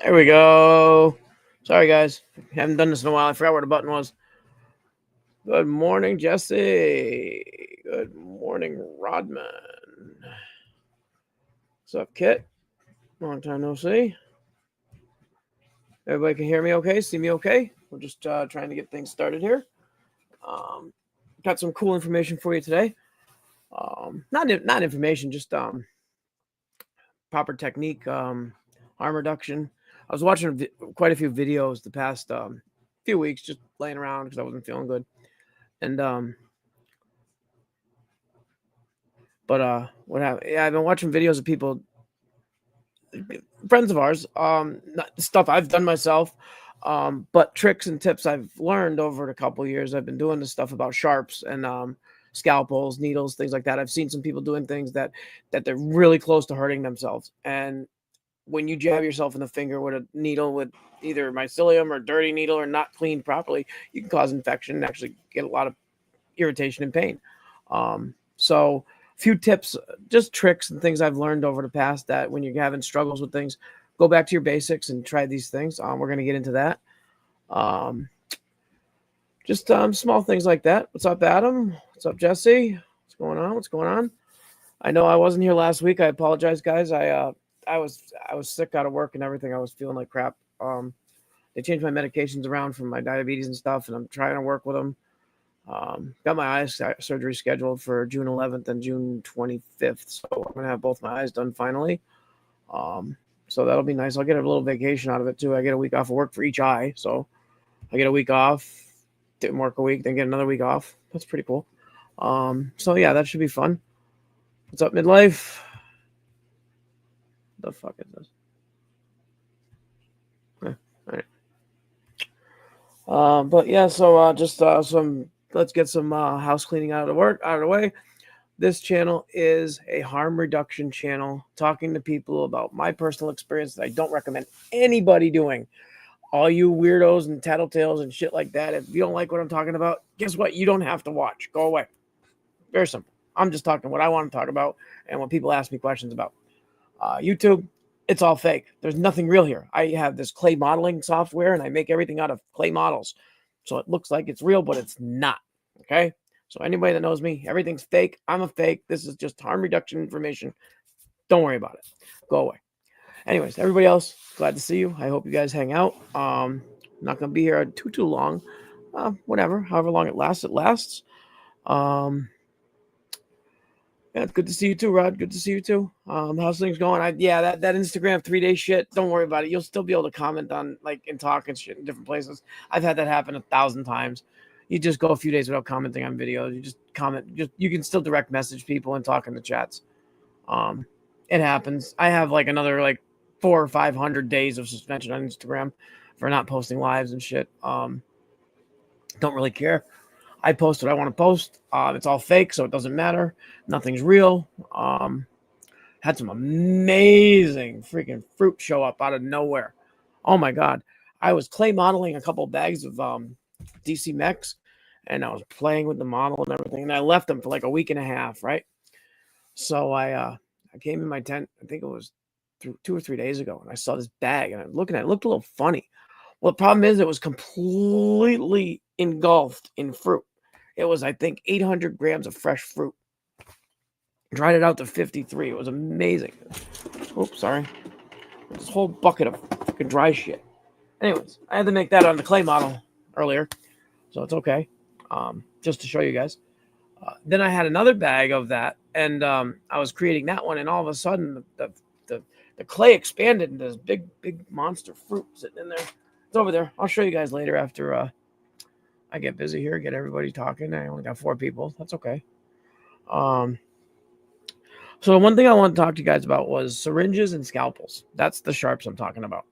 There we go. Sorry, guys. Haven't done this in a while. I forgot where the button was. Good morning, Jesse. Good morning, Rodman. What's up, Kit? Long time no see. Everybody can hear me okay? See me okay? We're just trying to get things started here. Um, got some cool information for you today. Not information, just proper technique, harm reduction. I was watching quite a few videos the past few weeks, just laying around because I wasn't feeling good, and what happened? Yeah, I've been watching videos of people, friends of ours, not stuff I've done myself, but tricks and tips I've learned over a couple years. I've been doing this stuff about sharps and scalpels, needles, things like that. I've seen some people doing things that they're really close to hurting themselves. And when you jab yourself in the finger with a needle with either mycelium or dirty needle or not cleaned properly, you can cause infection and actually get a lot of irritation and pain. So few tips, just tricks and things I've learned over the past that when you're having struggles with things, go back to your basics and try these things. We're going to get into that. Um, just small things like that. What's up, Adam? What's up, Jesse? What's going on? What's going on? I know I wasn't here last week. I apologize, guys. I was sick out of work and everything. I was feeling like crap. They changed my medications around from my diabetes and stuff, and I'm trying to work with them. Got my eyes surgery scheduled for June 11th and June 25th, so I'm gonna have both my eyes done finally. So that'll be nice. I'll get a little vacation out of it too. I get a week off of work for each eye, so I get a week off, didn't work a week, then get another week off. That's pretty cool. So yeah, that should be fun. What's up, midlife? The fuck is this? All right. But yeah, so just some. Let's get some house cleaning out of the way. This channel is a harm reduction channel, talking to people about my personal experience that I don't recommend anybody doing. All you weirdos and tattletales and shit like that, if you don't like what I'm talking about, guess what? You don't have to watch. Go away. Very simple. I'm just talking what I want to talk about and what people ask me questions about. YouTube, it's all fake. There's nothing real here. I have this clay modeling software and I make everything out of clay models. So it looks like it's real, but it's not. Okay. So anybody that knows me, everything's fake. I'm a fake. This is just harm reduction information. Don't worry about it. Go away. Anyways, everybody else, glad to see you. I hope you guys hang out. Not gonna be here too long. Whatever, however long it lasts, it lasts. Um, yeah, good to see you too, Rod. Good to see you too. How's things going? Yeah, that Instagram 3 day shit. Don't worry about it. You'll still be able to comment on like and talk and shit in different places. I've had that happen 1,000 times. You just go a few days without commenting on videos. You just comment. Just you can still direct message people and talk in the chats. Um, it happens. I have like another like 400 or 500 days of suspension on Instagram for not posting lives and shit. Don't really care. I post what I want to post. It's all fake, so it doesn't matter. Nothing's real. Had some amazing freaking fruit show up out of nowhere. Oh my god! I was clay modeling a couple bags of DC Mex, and I was playing with the model and everything. And I left them for like a week and a half, right? So I came in my tent. I think it was 2 or 3 days ago, and I saw this bag, and I'm looking at it. It looked a little funny. Well, the problem is it was completely engulfed in fruit. It was, I think, 800 grams of fresh fruit. Dried it out to 53. It was amazing. Oops, sorry. This whole bucket of fucking dry shit. Anyways, I had to make that on the clay model earlier, so it's okay. Just to show you guys. Then I had another bag of that, and I was creating that one, and all of a sudden the clay expanded into this big monster fruit sitting in there. It's over there. I'll show you guys later after I get busy here, get everybody talking. I only got 4 people. That's okay. Um, so one thing I want to talk to you guys about was syringes and scalpels. That's the sharps I'm talking about.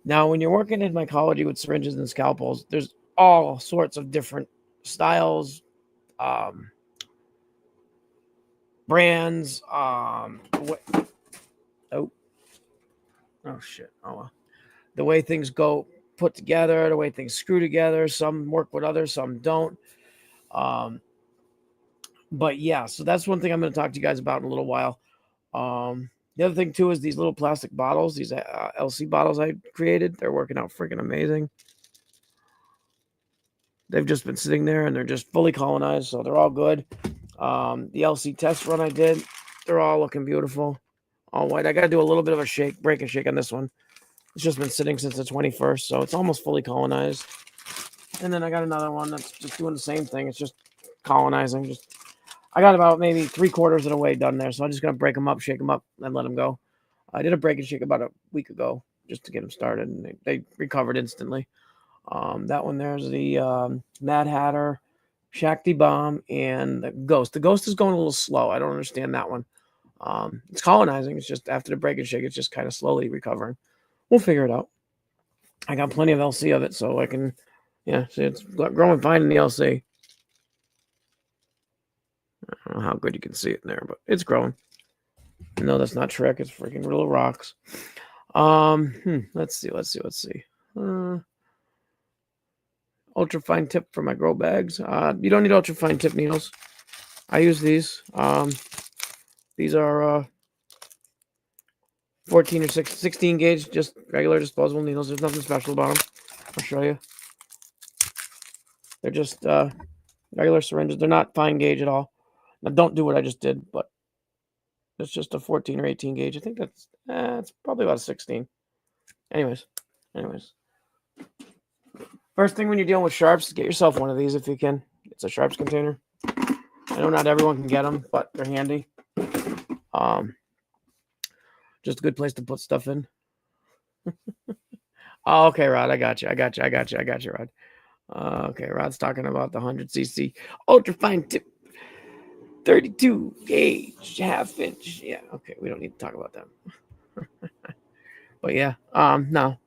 Now, when you're working in mycology with syringes and scalpels, there's all sorts of different styles, um, brands. Oh, oh shit. Oh, the way things go put together, the way things screw together. Some work with others, some don't. But yeah, so that's one thing I'm going to talk to you guys about in a little while. The other thing too is these little plastic bottles, these LC bottles I created. They're working out freaking amazing. They've just been sitting there and they're just fully colonized, so they're all good. The LC test run I did, they're all looking beautiful. All white. I got to do a little bit of a break and shake on this one. It's just been sitting since the 21st, so it's almost fully colonized. And then I got another one that's just doing the same thing. It's just colonizing. I got about maybe 3/4 of the way done there, so I'm just gonna break them up, shake them up, and let them go. I did a break and shake about a week ago just to get them started, and they recovered instantly. That one there's the Mad Hatter, Shakti Bomb, and the Ghost. The Ghost is going a little slow. I don't understand that one. It's colonizing. It's just after the break and shake, it's just kind of slowly recovering. We'll figure it out. I got plenty of LC of it, so I can, see, it's growing fine in the LC. I don't know how good you can see it in there, but it's growing. No, that's not Shrek. It's freaking little rocks. Let's see. Ultra fine tip for my grow bags. You don't need ultra fine tip needles. I use these. These are 14 or 16 gauge, just regular disposable needles. There's nothing special about them. I'll show you. They're just regular syringes. They're not fine gauge at all. Now, don't do what I just did, but it's just a 14 or 18 gauge. I think that's it's probably about a 16. Anyways. First thing when you're dealing with sharps, get yourself one of these if you can. It's a sharps container. I know not everyone can get them, but they're handy. Just a good place to put stuff in. Oh, okay, Rod. I got you, Rod. Okay, Rod's talking about the 100cc ultra fine tip 32 gauge half inch. Yeah, okay, we don't need to talk about them. But yeah, no,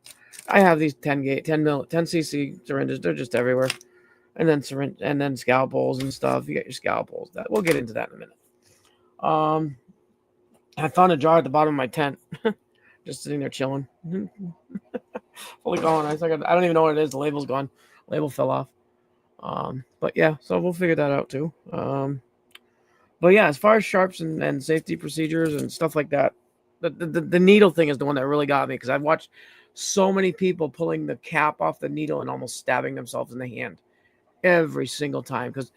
I have these 10cc syringes. They're just everywhere, and then scalpels and stuff. You got your scalpels. That we'll get into that in a minute. I found a jar at the bottom of my tent, just sitting there chilling. Fully colonized. I don't even know what it is. The label's gone. Label fell off. But yeah, so we'll figure that out too. But yeah, as far as sharps and safety procedures and stuff like that, the needle thing is the one that really got me, because I've watched so many people pulling the cap off the needle and almost stabbing themselves in the hand every single time. Because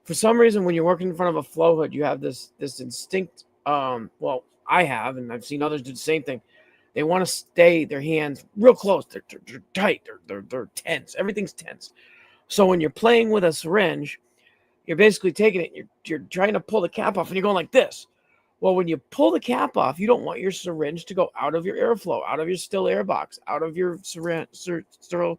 for some reason, when you're working in front of a flow hood, you have this instinct. Well, I have, and I've seen others do the same thing. They want to stay their hands real close. They're tight. They're tense. Everything's tense. So when you're playing with a syringe, you're basically taking it. You're trying to pull the cap off, and you're going like this. Well, when you pull the cap off, you don't want your syringe to go out of your airflow, out of your still air box, out of your sterile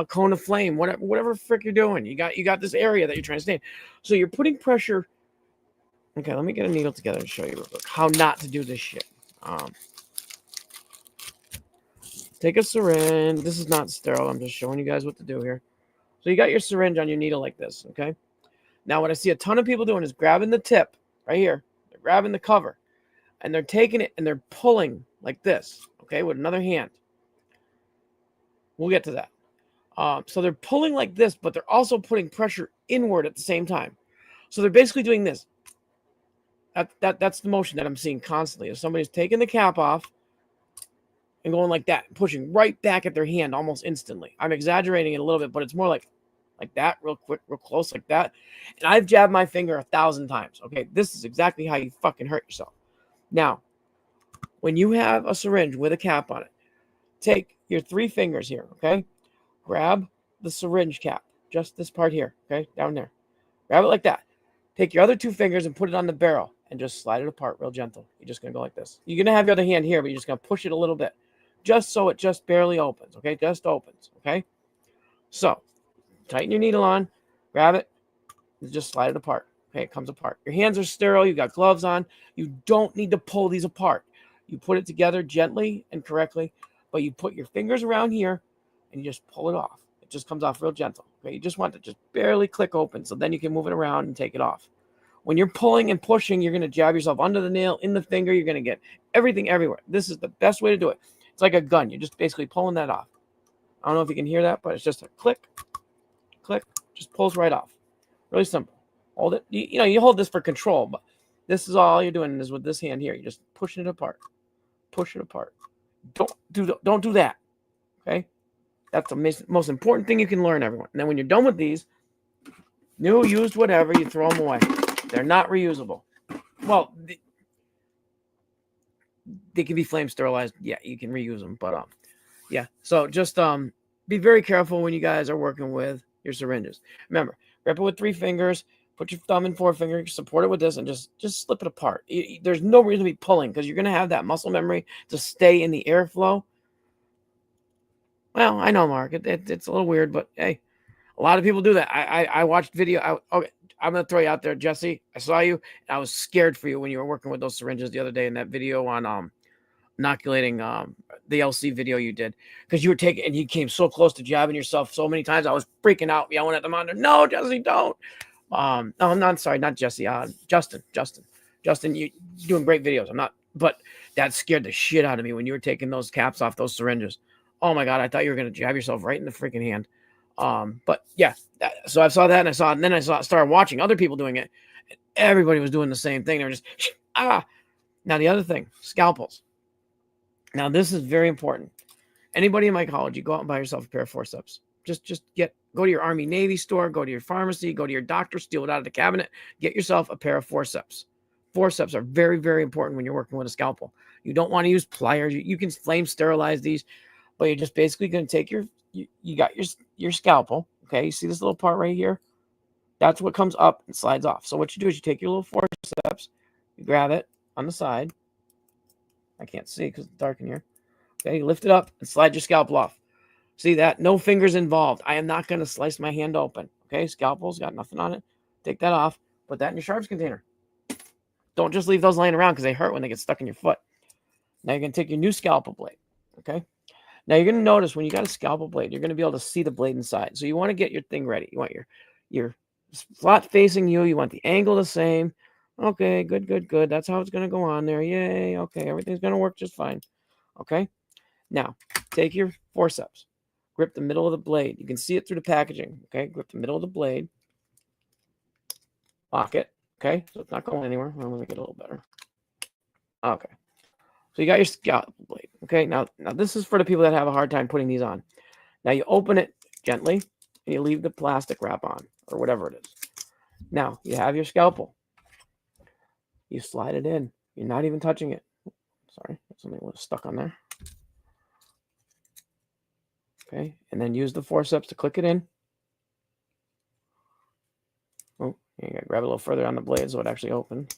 cone of flame, whatever frick you're doing. You got this area that you're trying to stay in. So you're putting pressure. Okay, let me get a needle together and show you real quick how not to do this shit. Take a syringe. This is not sterile. I'm just showing you guys what to do here. So you got your syringe on your needle like this, okay? Now, what I see a ton of people doing is grabbing the tip right here. They're grabbing the cover, and they're taking it and they're pulling like this, okay, with another hand. We'll get to that. So they're pulling like this, but they're also putting pressure inward at the same time. So they're basically doing this. That's the motion that I'm seeing constantly. If somebody's taking the cap off and going like that, pushing right back at their hand almost instantly. I'm exaggerating it a little bit, but it's more like that, real quick, real close, like that. And I've jabbed my finger 1,000 times. Okay, this is exactly how you fucking hurt yourself. Now, when you have a syringe with a cap on it, take your 3 fingers here, okay? Grab the syringe cap, just this part here, okay, down there. Grab it like that. Take your other 2 fingers and put it on the barrel and just slide it apart real gentle. You're just going to go like this. You're going to have your other hand here, but you're just going to push it a little bit, just so it just barely opens, okay? Just opens, okay? So, tighten your needle on, grab it, and just slide it apart. Okay, it comes apart. Your hands are sterile. You got gloves on. You don't need to pull these apart. You put it together gently and correctly, but you put your fingers around here and you just pull it off. It just comes off real gentle. Okay, you just want to just barely click open, so then you can move it around and take it off. When you're pulling and pushing, you're going to jab yourself under the nail, in the finger. You're going to get everything everywhere. This is the best way to do it. It's like a gun. You're just basically pulling that off. I don't know if you can hear that, but it's just a click, click, just pulls right off. Really simple. Hold it. You hold this for control, but this is all you're doing is with this hand here. You're just pushing it apart. push it apart. Don't do that. Okay, that's the most important thing you can learn, everyone. And then when you're done with these, new, used, whatever, you throw them away. They're not reusable. Well, they can be flame sterilized. Yeah, you can reuse them, but yeah. So just be very careful when you guys are working with your syringes. Remember, grip it with 3 fingers. Put your thumb and forefinger, support it with this, and just slip it apart. There's no reason to be pulling because you're going to have that muscle memory to stay in the airflow. Well, I know, Mark. It's a little weird, but hey, a lot of people do that. I watched video. Okay, I'm going to throw you out there, Jesse. I saw you. And I was scared for you when you were working with those syringes the other day in that video on inoculating the LC video you did, because you were taking and you came so close to jabbing yourself so many times. I was freaking out, yelling at the monitor, "No, Jesse, don't!" No, I'm not sorry, not Jesse. Justin, you're doing great videos. I'm not, but that scared the shit out of me when you were taking those caps off those syringes. Oh my god, I thought you were gonna jab yourself right in the freaking hand. But yeah, so I saw that, and then I started watching other people doing it. And everybody was doing the same thing. They were just ah. Now the other thing, scalpels. Now this is very important. Anybody in mycology, go out and buy yourself a pair of forceps. Just go to your Army Navy store, go to your pharmacy, go to your doctor, steal it out of the cabinet, get yourself a pair of forceps. Forceps are very, very important when you're working with a scalpel. You don't want to use pliers. You can flame sterilize these, but you're just basically going to take you got your scalpel. Okay, you see this little part right here? That's what comes up and slides off. So what you do is you take your little forceps, you grab it on the side. I can't see because it's dark in here. Okay, you lift it up and slide your scalpel off. See that? No fingers involved. I am not going to slice my hand open. Okay, scalpel's got nothing on it. Take that off. Put that in your sharps container. Don't just leave those laying around because they hurt when they get stuck in your foot. Now you're going to take your new scalpel blade. Okay. Now you're going to notice when you got a scalpel blade, you're going to be able to see the blade inside. So you want to get your thing ready. You want your slot facing you. You want the angle the same. Okay, good. That's how it's going to go on there. Yay. Okay, everything's going to work just fine. Okay. Now take your forceps. Grip the middle of the blade. You can see it through the packaging. Okay, grip the middle of the blade. Lock it. Okay, so it's not going anywhere. I'm going to make it a little better. Okay, so you got your scalpel blade. Okay, now this is for the people that have a hard time putting these on. Now you open it gently and you leave the plastic wrap on or whatever it is. Now you have your scalpel. You slide it in. You're not even touching it. Sorry, something was stuck on there. Okay, and then use the forceps to click it in. Oh, you gotta grab it a little further on the blade so it actually opens.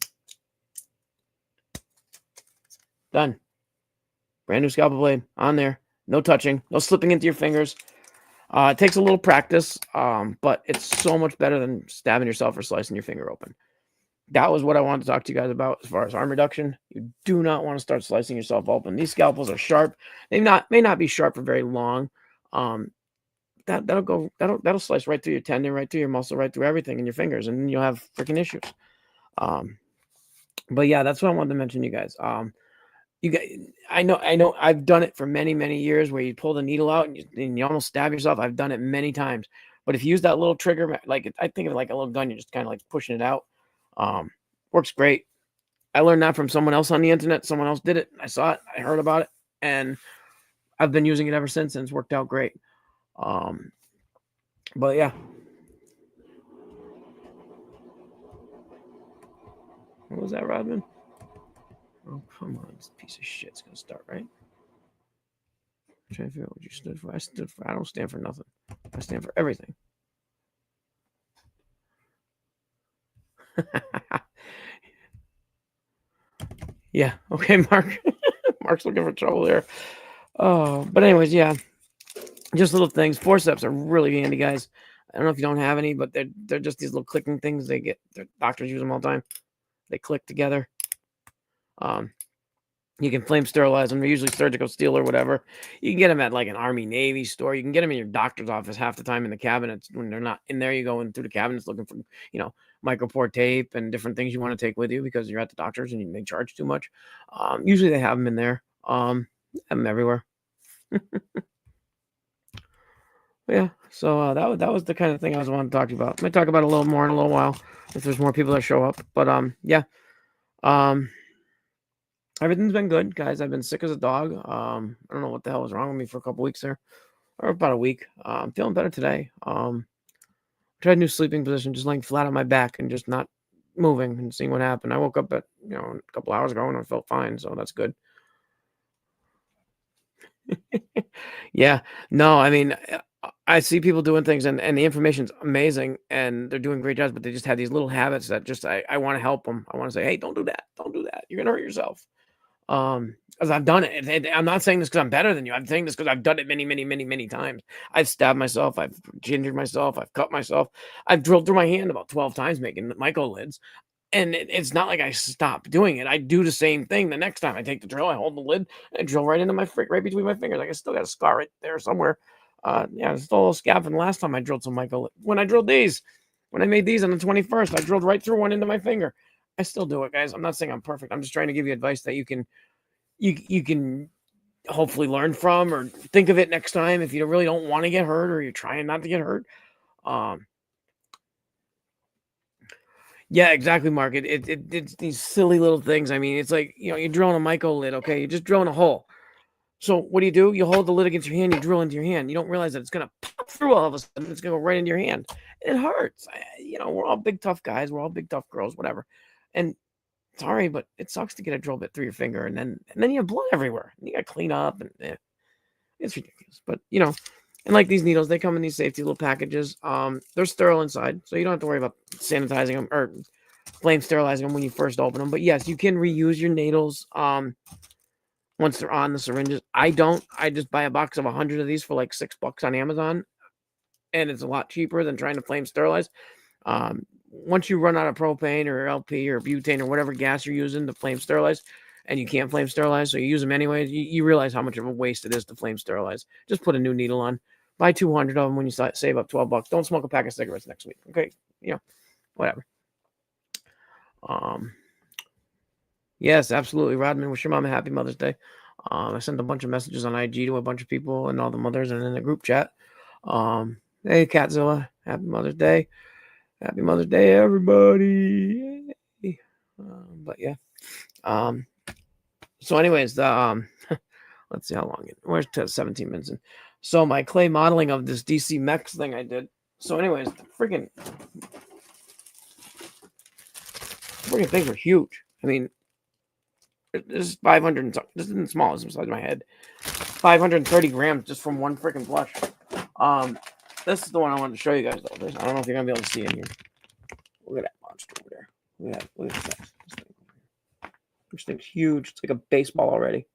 Done. Brand new scalpel blade on there. No touching, no slipping into your fingers. It takes a little practice, but it's so much better than stabbing yourself or slicing your finger open. That was what I wanted to talk to you guys about as far as harm reduction. You do not want to start slicing yourself open. These scalpels are sharp. They may not be sharp for very long. That'll slice right through your tendon, right through your muscle, right through everything in your fingers, and then you'll have freaking issues. But yeah, that's what I wanted to mention to you guys. You guys, I know I've done it for many, many years where you pull the needle out and you almost stab yourself. I've done it many times. But if you use that little trigger, like I think of it like a little gun, you're just kind of like pushing it out. Works great. I learned that from someone else on the internet. Someone else did it. I saw it. I heard about it. And I've been using it ever since, and it's worked out great. But yeah. What was that, Rodman? Oh, come on. This piece of shit's going to start, right? I'm trying to figure out what you stood for. I don't stand for nothing. I stand for everything. Yeah. Okay, Mark. Mark's looking for trouble there. Oh, but anyways, yeah. Just little things. Forceps are really handy, guys. I don't know if you don't have any, but they're just these little clicking things. Their doctors use them all the time. They click together. You can flame sterilize them. They're usually surgical steel or whatever. You can get them at like an Army Navy store. You can get them in your doctor's office half the time in the cabinets. When they're not in there, you go in through the cabinets looking for, micropore tape and different things you want to take with you because you're at the doctor's and they charge too much. Usually they have them in there. Have them everywhere. Yeah, so that was the kind of thing I was wanting to talk to you about. I might talk about it a little more in a little while if there's more people that show up. But yeah. Everything's been good, guys. I've been sick as a dog. I don't know what the hell was wrong with me for a couple weeks there, or about a week. I'm feeling better today. Tried a new sleeping position, just laying flat on my back and just not moving and seeing what happened. I woke up at a couple hours ago and I felt fine, so that's good. Yeah, no, I mean, I see people doing things and the information's amazing and they're doing great jobs, but they just have these little habits that just I want to help them. I want to say, hey, don't do that, don't do that. You're gonna hurt yourself. Because I've done it. I'm not saying this because I'm better than you. I'm saying this because I've done it many, many, many, many times. I've stabbed myself. I've gingered myself. I've cut myself. I've drilled through my hand about 12 times making myco lids. And it's not like I stop doing it. I do the same thing the next time I take the drill. I hold the lid and drill right into right between my fingers. Like I still got a scar right there somewhere. Yeah, there's still a little scab from the last time I drilled some myco. When I drilled these, when I made these on the 21st, I drilled right through one into my finger. I still do it, guys. I'm not saying I'm perfect. I'm just trying to give you advice that you can hopefully learn from or think of it next time if you really don't want to get hurt or you're trying not to get hurt. Um, yeah, exactly, Mark. It's these silly little things. I mean, it's like you're drilling a myco lid. Okay, you're just drilling a hole. So what do? You hold the lid against your hand. You drill into your hand. You don't realize that it's gonna pop through all of a sudden. It's gonna go right into your hand. It hurts. We're all big tough guys. We're all big tough girls. Whatever. And sorry, but it sucks to get a drill bit through your finger and then you have blood everywhere. And you got to clean up and it's ridiculous. But and like these needles, they come in these safety little packages. They're sterile inside, so you don't have to worry about sanitizing them or flame sterilizing them when you first open them. But yes, you can reuse your needles once they're on the syringes. I don't. I just buy a box of 100 of these for like $6 on Amazon, and it's a lot cheaper than trying to flame sterilize. Once you run out of propane or LP or butane or whatever gas you're using to flame sterilize, and you can't flame sterilize, so you use them anyway, you realize how much of a waste it is to flame sterilize. Just put a new needle on. Buy 200 of them when you save up $12. Don't smoke a pack of cigarettes next week. Okay, whatever. Yes, absolutely, Rodman. Wish your mom a happy Mother's Day. I sent a bunch of messages on IG to a bunch of people and all the mothers and in the group chat. Hey, Catzilla, happy Mother's Day. Happy Mother's Day, everybody. But yeah. So anyways, the let's see how long it. Where's 17 minutes in? So my clay modeling of this DC Mex thing I did. So anyways, the freaking things are huge. I mean, this is 500. This isn't small. It's beside my head. 530 grams just from one freaking blush. This is the one I wanted to show you guys though. I don't know if you're gonna be able to see in here. Look at that monster over there. Look at this thing. This thing's huge. It's like a baseball already.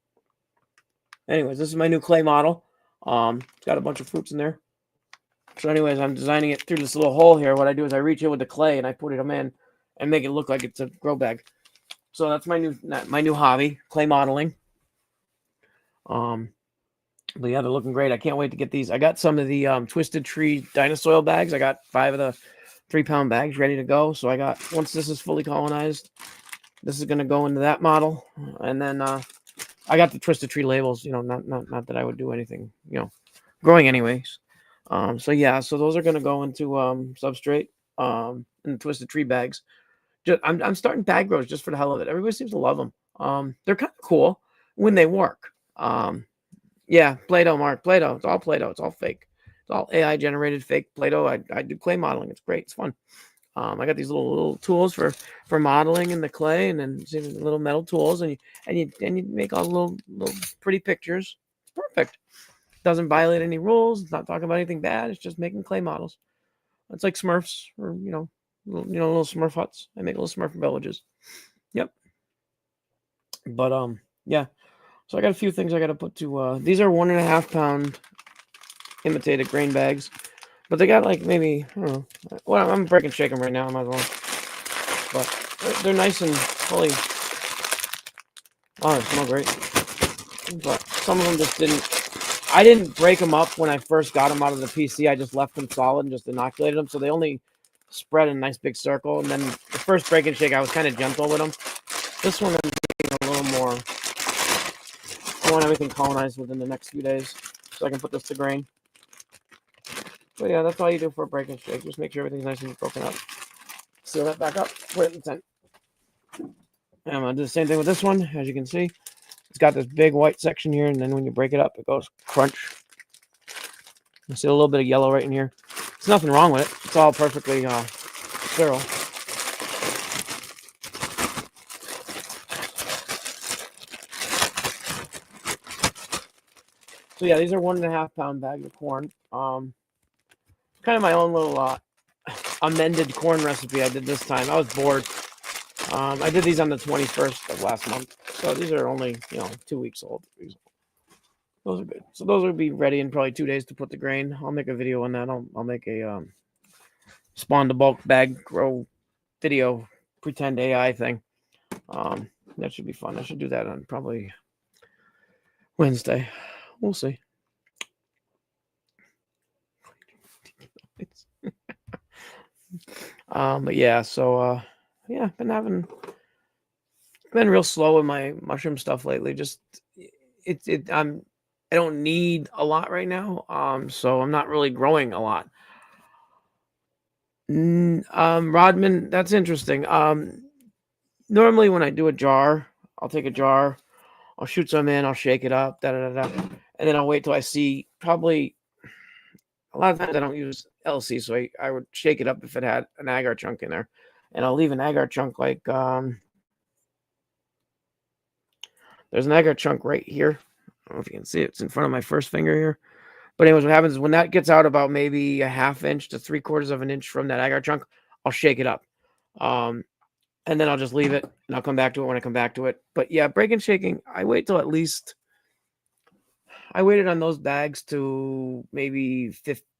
Anyways, this is my new clay model. It's got a bunch of fruits in there. So anyways, I'm designing it through this little hole here. What I do is I reach in with the clay and I put them in and make it look like it's a grow bag. So that's my new hobby, clay modeling. But yeah, they're looking great. I can't wait to get these. I got some of the Twisted Tree Dinosoil bags. I got 5 of the 3-pound bags ready to go. So I got, once this is fully colonized, this is going to go into that model. And then I got the Twisted Tree labels, not that I would do anything, growing anyways. So yeah, so those are going to go into substrate in the Twisted Tree bags. I'm starting bag grows just for the hell of it. Everybody seems to love them. They're kind of cool when they work. Yeah, Play-Doh, Mark. Play-Doh. It's all Play-Doh. It's all fake. It's all AI generated fake Play-Doh. I do clay modeling. It's great. It's fun. I got these little tools for modeling in the clay, and then little metal tools, and you make all little pretty pictures. It's perfect. Doesn't violate any rules. It's not talking about anything bad. It's just making clay models. It's like Smurfs, or little Smurf huts. I make little Smurf villages. Yep. But yeah. So I got a few things I got to put to. These are 1.5 pound imitated grain bags, but they got like maybe I don't know. Well, I'm breaking shake them right now. I might as well. But they're nice and fully. Oh, they smell great. But some of them just didn't. I didn't break them up when I first got them out of the PC. I just left them solid and just inoculated them, so they only spread in a nice big circle. And then the first break and shake, I was kind of gentle with them. This one, I'm being a little more. I want everything colonized within the next few days, so I can put this to grain. But yeah, that's all you do for a break and shake. Just make sure everything's nice and broken up. Seal that back up. Put it in the tent. And I'm going to do the same thing with this one. As you can see, it's got this big white section here, and then when you break it up, it goes crunch. You see a little bit of yellow right in here. There's nothing wrong with it. It's all perfectly sterile. So yeah, these are 1.5 pound bags of corn. Kind of my own little amended corn recipe I did this time. I was bored. I did these on the 21st of last month, so these are only 2 weeks old. Those are good. So those will be ready in probably 2 days to put the grain. I'll make a video on that. I'll make a spawn to bulk bag grow video, pretend AI thing. That should be fun. I should do that on probably Wednesday. We'll see. But yeah, so yeah, been real slow with my mushroom stuff lately. Just I don't need a lot right now. So I'm not really growing a lot. Rodman, that's interesting. Normally when I do a jar, I'll take a jar, I'll shoot some in, I'll shake it up, and then I'll wait till I see. Probably a lot of times I don't use LC, so I would shake it up if it had an agar chunk in there, and I'll leave an agar chunk like there's an agar chunk right here. I don't know if you can see it. It's in front of my first finger here. But anyways, what happens is when that gets out about maybe a 1/2 inch to 3/4 of an inch from that agar chunk, I'll shake it up. And then I'll just leave it, and I'll come back to it when I come back to it. But yeah, breaking shaking, I wait till at least I waited on those bags to maybe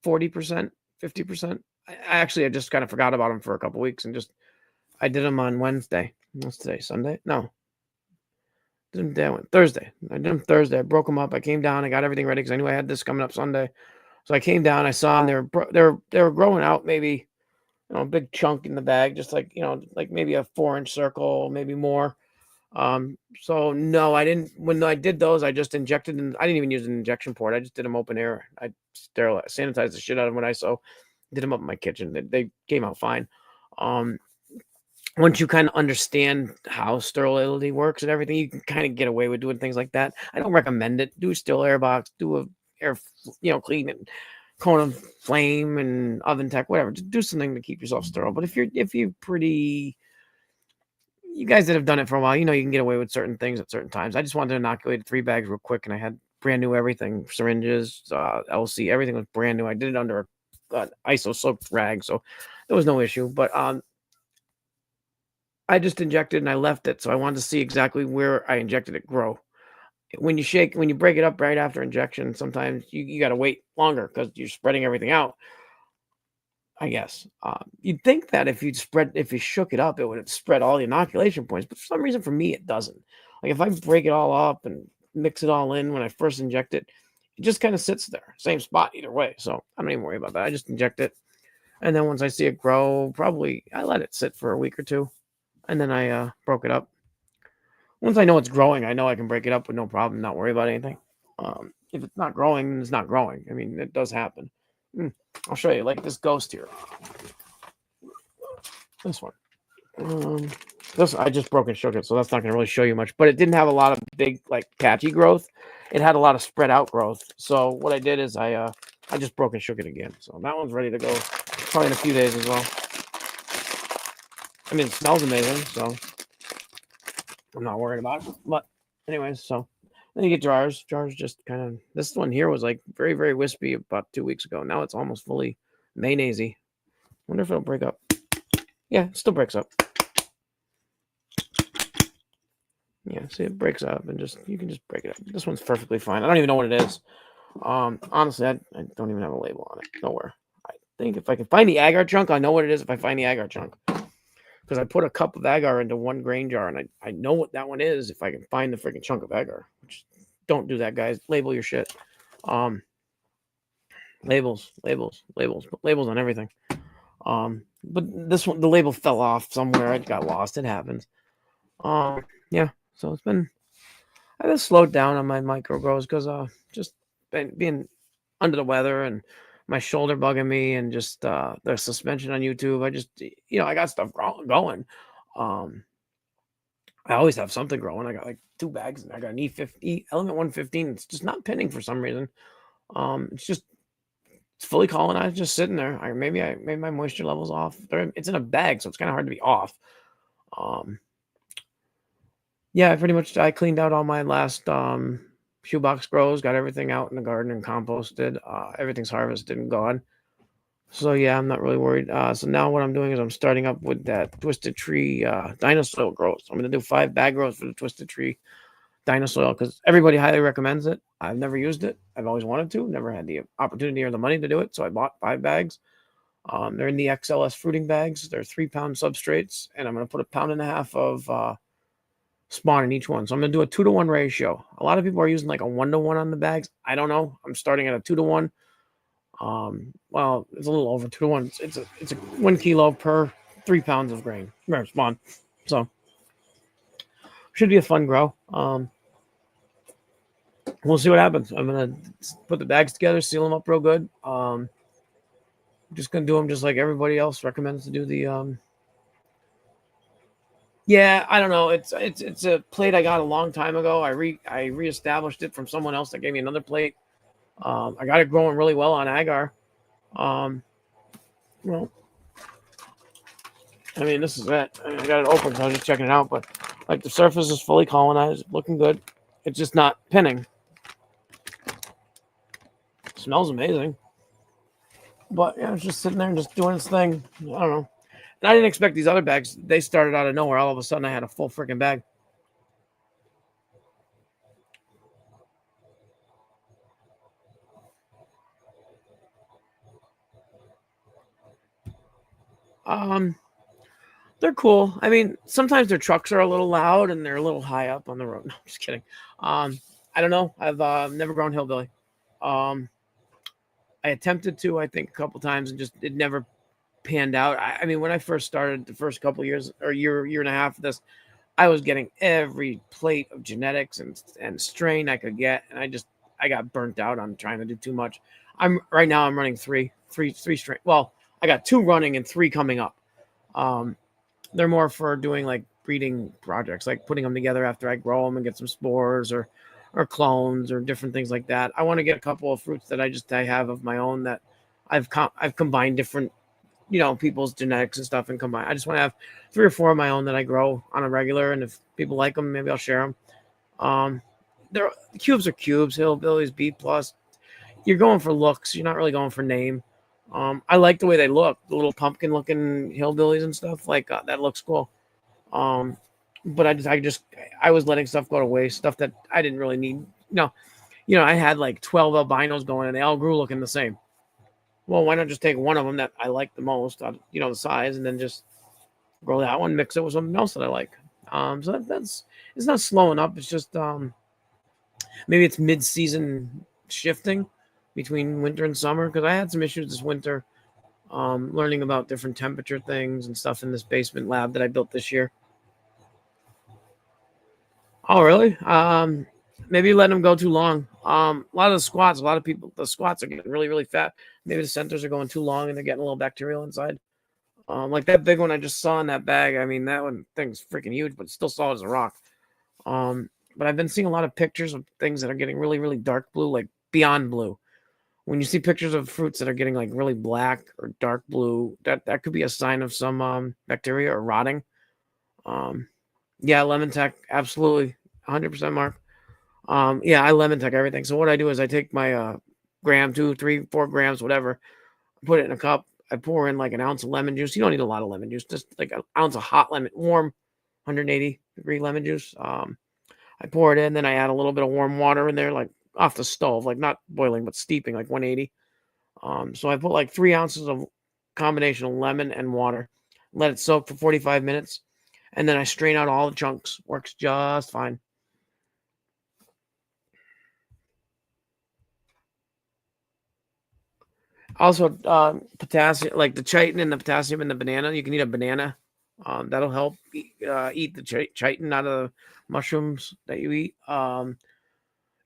40%, 50%. I just kind of forgot about them for a couple weeks and I did them on Wednesday. What's today? Sunday? No. Thursday. I did them Thursday. I broke them up. I came down. I got everything ready because I knew I had this coming up Sunday. So I came down. I saw them. They were growing out. Maybe a big chunk in the bag, just like like maybe a 4-inch circle, maybe more. So no, I didn't. When I did those, I just injected them. I didn't even use an injection port. I just did them open air. I sanitized the shit out of them when I did them up in my kitchen. They came out fine. Once you kind of understand how sterility works and everything, you can kind of get away with doing things like that. I don't recommend it. Do a still air box, do a air, clean and cone of flame and oven tech, whatever. Just do something to keep yourself sterile. But if you're pretty, you guys that have done it for a while, you can get away with certain things at certain times. I just wanted to inoculate 3 bags real quick, and I had brand new everything, syringes, LC, everything was brand new. I did it under an ISO soaked rag, so there was no issue. But I just injected and I left it, so I wanted to see exactly where I injected it grow. When you break it up right after injection, sometimes you got to wait longer because you're spreading everything out. I guess you'd think that if you shook it up, it would have spread all the inoculation points, but for some reason, for me, it doesn't. Like if I break it all up and mix it all in when I first inject it, it just kind of sits there, same spot either way. So I don't even worry about that. I just inject it, and then once I see it grow, probably I let it sit for a week or two, and then I broke it up. Once I know it's growing, I know I can break it up with no problem, not worry about anything. If it's not growing, it's not growing. I mean, it does happen. I'll show you, like this ghost here. This one. This I just broke and shook it, so that's not going to really show you much. But it didn't have a lot of big, like, patchy growth. It had a lot of spread out growth. So what I did is I just broke and shook it again. So that one's ready to go, probably in a few days as well. I mean, it smells amazing, so I'm not worried about it. But anyways, so then you get jars. Jars just kind of, this one here was like very, very wispy about 2 weeks ago. Now it's almost fully mayonnaise-y. Wonder if it'll break up. Yeah, it still breaks up. Yeah, see, it breaks up and you can just break it up. This one's perfectly fine. I don't even know what it is. Honestly, I don't even have a label on it. Nowhere. I think if I can find the agar chunk, I know what it is if I find the agar chunk. Because I put a cup of agar into 1 grain jar, and I know what that one is if I can find the freaking chunk of agar. Which, don't do that, guys. Label your shit. Labels. Put labels on everything. But this one, the label fell off somewhere. It got lost. It happens. Yeah. So I've been slowed down on my micro grows because just being under the weather and my shoulder bugging me and just the suspension on YouTube. I just I got stuff going. I always have something growing. I got like 2 bags, and I got an E50 Element 115. It's just not pinning for some reason. It's fully colonized, just sitting there. I made my moisture levels off. It's in a bag, so it's kind of hard to be off. Um, yeah, I cleaned out all my last shoebox grows, got everything out in the garden and composted. Everything's harvested and gone. So yeah, I'm not really worried. So now what I'm doing is I'm starting up with that Twisted Tree dinosaur growth. I'm gonna do 5 bag grows for the Twisted Tree dinosaur because everybody highly recommends it. I've never used it. I've always wanted to, never had the opportunity or the money to do it. So I bought 5 bags. They're in the XLS fruiting bags. They're 3-pound substrates, and I'm gonna put 1.5 pounds of spawn in each one. So I'm gonna do a 2-to-1 ratio. A lot of people are using like a 1-to-1 on the bags. I don't know. I'm starting at a 2-to-1. Well, it's a little over 2-to-1. It's a 1 kilo per 3 pounds of grain or spawn. So should be a fun grow. We'll see what happens. I'm gonna put the bags together, seal them up real good. Just gonna do them just like everybody else recommends to do the. Yeah, I don't know. It's a plate I got a long time ago. I reestablished it from someone else that gave me another plate. I got it growing really well on agar. Well, I mean, this is it. I got it open, so I was just checking it out. But like the surface is fully colonized, looking good. It's just not pinning. Smells amazing. But yeah, it's just sitting there and just doing its thing. I don't know. And I didn't expect these other bags. They started out of nowhere. All of a sudden, I had a full freaking bag. Um, they're cool. I mean, sometimes their trucks are a little loud and they're a little high up on the road. No, I'm just kidding. I don't know. I've never grown hillbilly. Um, I attempted to, I think, a couple times and just it never panned out. I mean, when I first started the first couple of years or year and a half of this, I was getting every plate of genetics and strain I could get, and I got burnt out on trying to do too much. I'm running three strain. Well, I got 2 running and 3 coming up. Um, they're more for doing like breeding projects, like putting them together after I grow them and get some spores or clones or different things like that. I want to get a couple of fruits that I have of my own that I've combined different people's genetics and stuff and combine. I just want to have 3 or 4 of my own that I grow on a regular, and if people like them, maybe I'll share them. They're cubes are cubes, hillbillies, B plus. You're going for looks. You're not really going for name. I like the way they look, the little pumpkin looking hillbillies and stuff like that looks cool. Um, but I was letting stuff go to waste, stuff that I didn't really need. I had like 12 albinos going, and they all grew looking the same. Well, why not just take one of them that I like the most, the size, and then just grow that one, mix it with something else that I like. So that's it's not slowing up. It's just maybe it's mid-season shifting between winter and summer because I had some issues this winter learning about different temperature things and stuff in this basement lab that I built this year. Oh, really? Maybe letting them go too long. A lot of the squats are getting really, really fat. Maybe the centers are going too long and they're getting a little bacterial inside. Like that big one I just saw in that bag. I mean, that one thing's freaking huge, but it's still solid as a rock. But I've been seeing a lot of pictures of things that are getting really, really dark blue, like beyond blue. When you see pictures of fruits that are getting like really black or dark blue, that could be a sign of some bacteria or rotting. Um, yeah, lemon tech, absolutely, 100% Mark. Yeah, I lemon tech everything. So what I do is I take my gram, 2, 3, 4 grams, whatever, put it in a cup. I pour in like an ounce of lemon juice. You don't need a lot of lemon juice, just like an ounce of hot lemon, warm, 180-degree lemon juice. I pour it in, then I add a little bit of warm water in there, like off the stove, like not boiling, but steeping, like 180. So I put like 3 ounces of combination of lemon and water, let it soak for 45 minutes, and then I strain out all the chunks. Works just fine. Also, potassium, like the chitin and the potassium in the banana. You can eat a banana. That'll help eat the chitin out of the mushrooms that you eat.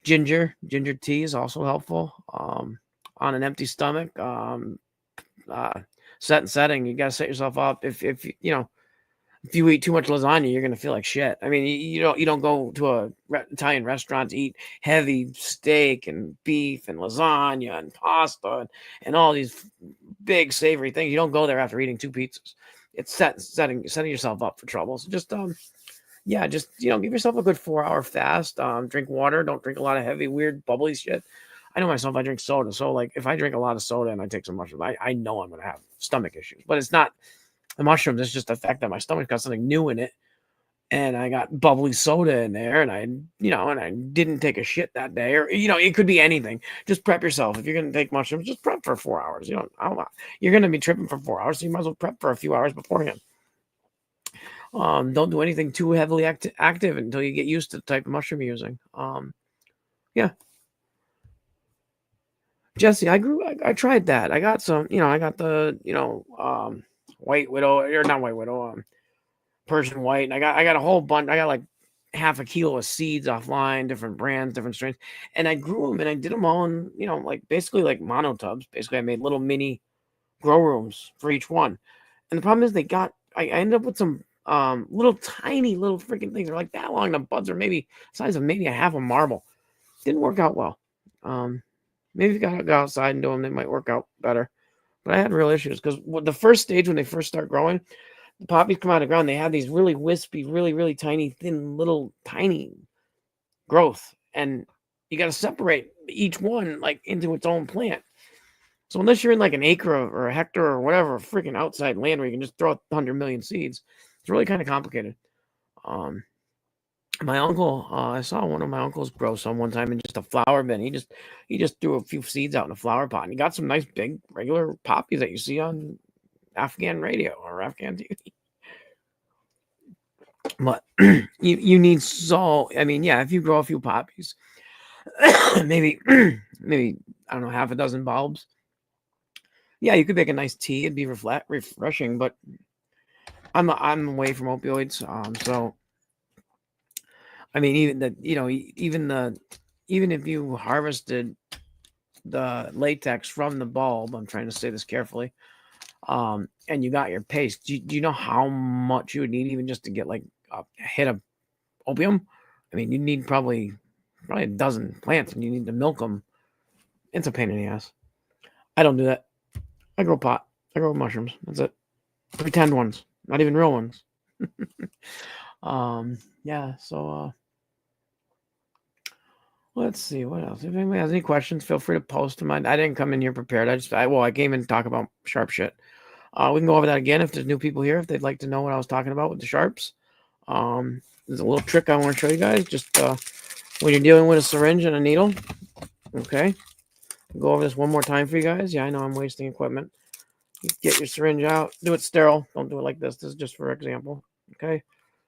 Ginger tea is also helpful on an empty stomach. Uh, setting, you got to set yourself up. If if you eat too much lasagna, you're gonna feel like shit. I mean, you don't go to a Italian restaurant to eat heavy steak and beef and lasagna and pasta and all these big savory things. You don't go there after eating 2 pizzas. It's setting yourself up for trouble. So just yeah, just give yourself a good 4-hour fast. Drink water. Don't drink a lot of heavy, weird, bubbly shit. I know myself. I drink soda, so like if I drink a lot of soda and I take some mushrooms, I know I'm gonna have stomach issues. But it's not the mushrooms. It's just the fact that my stomach got something new in it, and I got bubbly soda in there, and I didn't take a shit that day, or it could be anything. Just prep yourself. If you're gonna take mushrooms, just prep for 4 hours. You're gonna be tripping for 4 hours, so you might as well prep for a few hours beforehand. Don't do anything too heavily active until you get used to the type of mushroom you're using. Yeah. Jesse, I tried that. I got some, I got the, white widow, or not white widow, Persian white. And I got a whole bunch. I got like half a kilo of seeds offline, different brands, different strains. And I grew them and I did them all in, like basically like mono tubs. Basically, I made little mini grow rooms for each one. And the problem is I ended up with some little tiny little freaking things. They're like that long. The buds are maybe size of maybe a half a marble. Didn't work out well. Maybe if you gotta go outside and do them, they might work out better. But I had real issues because the first stage when they first start growing, the poppies come out of the ground. They have these really wispy, really, really tiny, thin, little tiny growth. And you got to separate each one like into its own plant. So unless you're in like an acre or a hectare or whatever, freaking outside land where you can just throw 100 million seeds, it's really kind of complicated. My uncle, I saw one of my uncles grow some one time in just a flower bin. He just threw a few seeds out in a flower pot, and he got some nice big regular poppies that you see on Afghan radio or Afghan TV. But you need salt. I mean, yeah, if you grow a few poppies, maybe I don't know, half a dozen bulbs. Yeah, you could make a nice tea. It'd be refreshing. But I'm away from opioids, so. I mean, even if you harvested the latex from the bulb, I'm trying to say this carefully, and you got your paste, do you know how much you would need even just to get like a hit of opium? I mean, you need probably a dozen plants, and you need to milk them. It's a pain in the ass. I don't do that. I grow pot. I grow mushrooms. That's it. Pretend ones, not even real ones. Yeah. So. Let's see what else. If anybody has any questions, feel free to post them. I didn't come in here prepared. I came in to talk about sharp shit. We can go over that again if there's new people here, if they'd like to know what I was talking about with the sharps. There's a little trick I want to show you guys. Just when you're dealing with a syringe and a needle. Okay. I'll go over this one more time for you guys. Yeah, I know I'm wasting equipment. You get your syringe out. Do it sterile. Don't do it like this. This is just for example. Okay.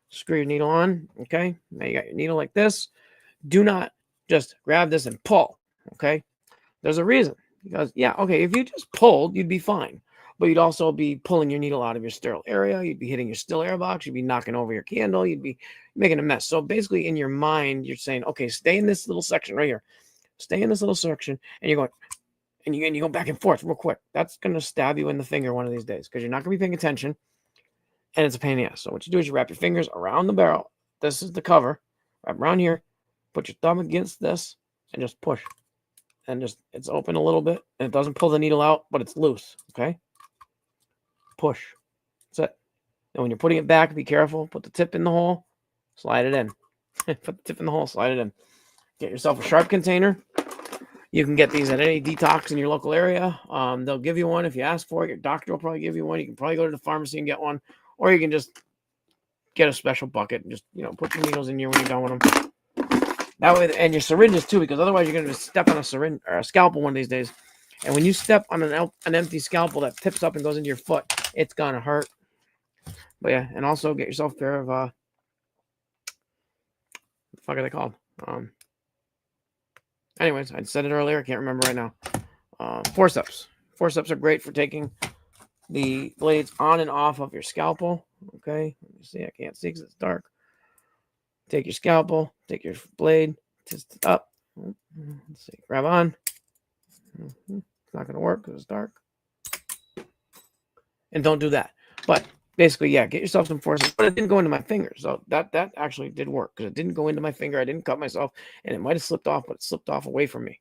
Screw your needle on. Okay. Now you got your needle like this. Do not just grab this and pull, okay? There's a reason. Because, yeah, okay, if you just pulled, you'd be fine. But you'd also be pulling your needle out of your sterile area. You'd be hitting your still air box. You'd be knocking over your candle. You'd be making a mess. So basically, in your mind, you're saying, okay, stay in this little section right here. Stay in this little section. And you're going, and you go back and forth real quick. That's going to stab you in the finger one of these days because you're not going to be paying attention. And it's a pain in the ass. So what you do is you wrap your fingers around the barrel. This is the cover. Wrap around here. Put your thumb against this and just push. And it's open a little bit. And it doesn't pull the needle out, but it's loose. Okay? Push. That's it. And when you're putting it back, be careful. Put the tip in the hole. Slide it in. Put the tip in the hole. Slide it in. Get yourself a sharp container. You can get these at any detox in your local area. They'll give you one if you ask for it. Your doctor will probably give you one. You can probably go to the pharmacy and get one. Or you can just get a special bucket and just, put your needles in here when you're done with them. That way, and your syringes too, because otherwise you're going to step on a syringe or a scalpel one of these days. And when you step on an empty scalpel that tips up and goes into your foot, it's going to hurt. But yeah, and also get yourself a pair of, what the fuck are they called? Anyways, I said it earlier. I can't remember right now. Forceps. Forceps are great for taking the blades on and off of your scalpel. Okay, let me see. I can't see because it's dark. Take your scalpel, take your blade, twist it up. Let's see, grab on. It's not going to work because it's dark. And don't do that. But basically, yeah, get yourself some forceps. But it didn't go into my finger, so that actually did work because it didn't go into my finger. I didn't cut myself, and it might have slipped off, but it slipped off away from me.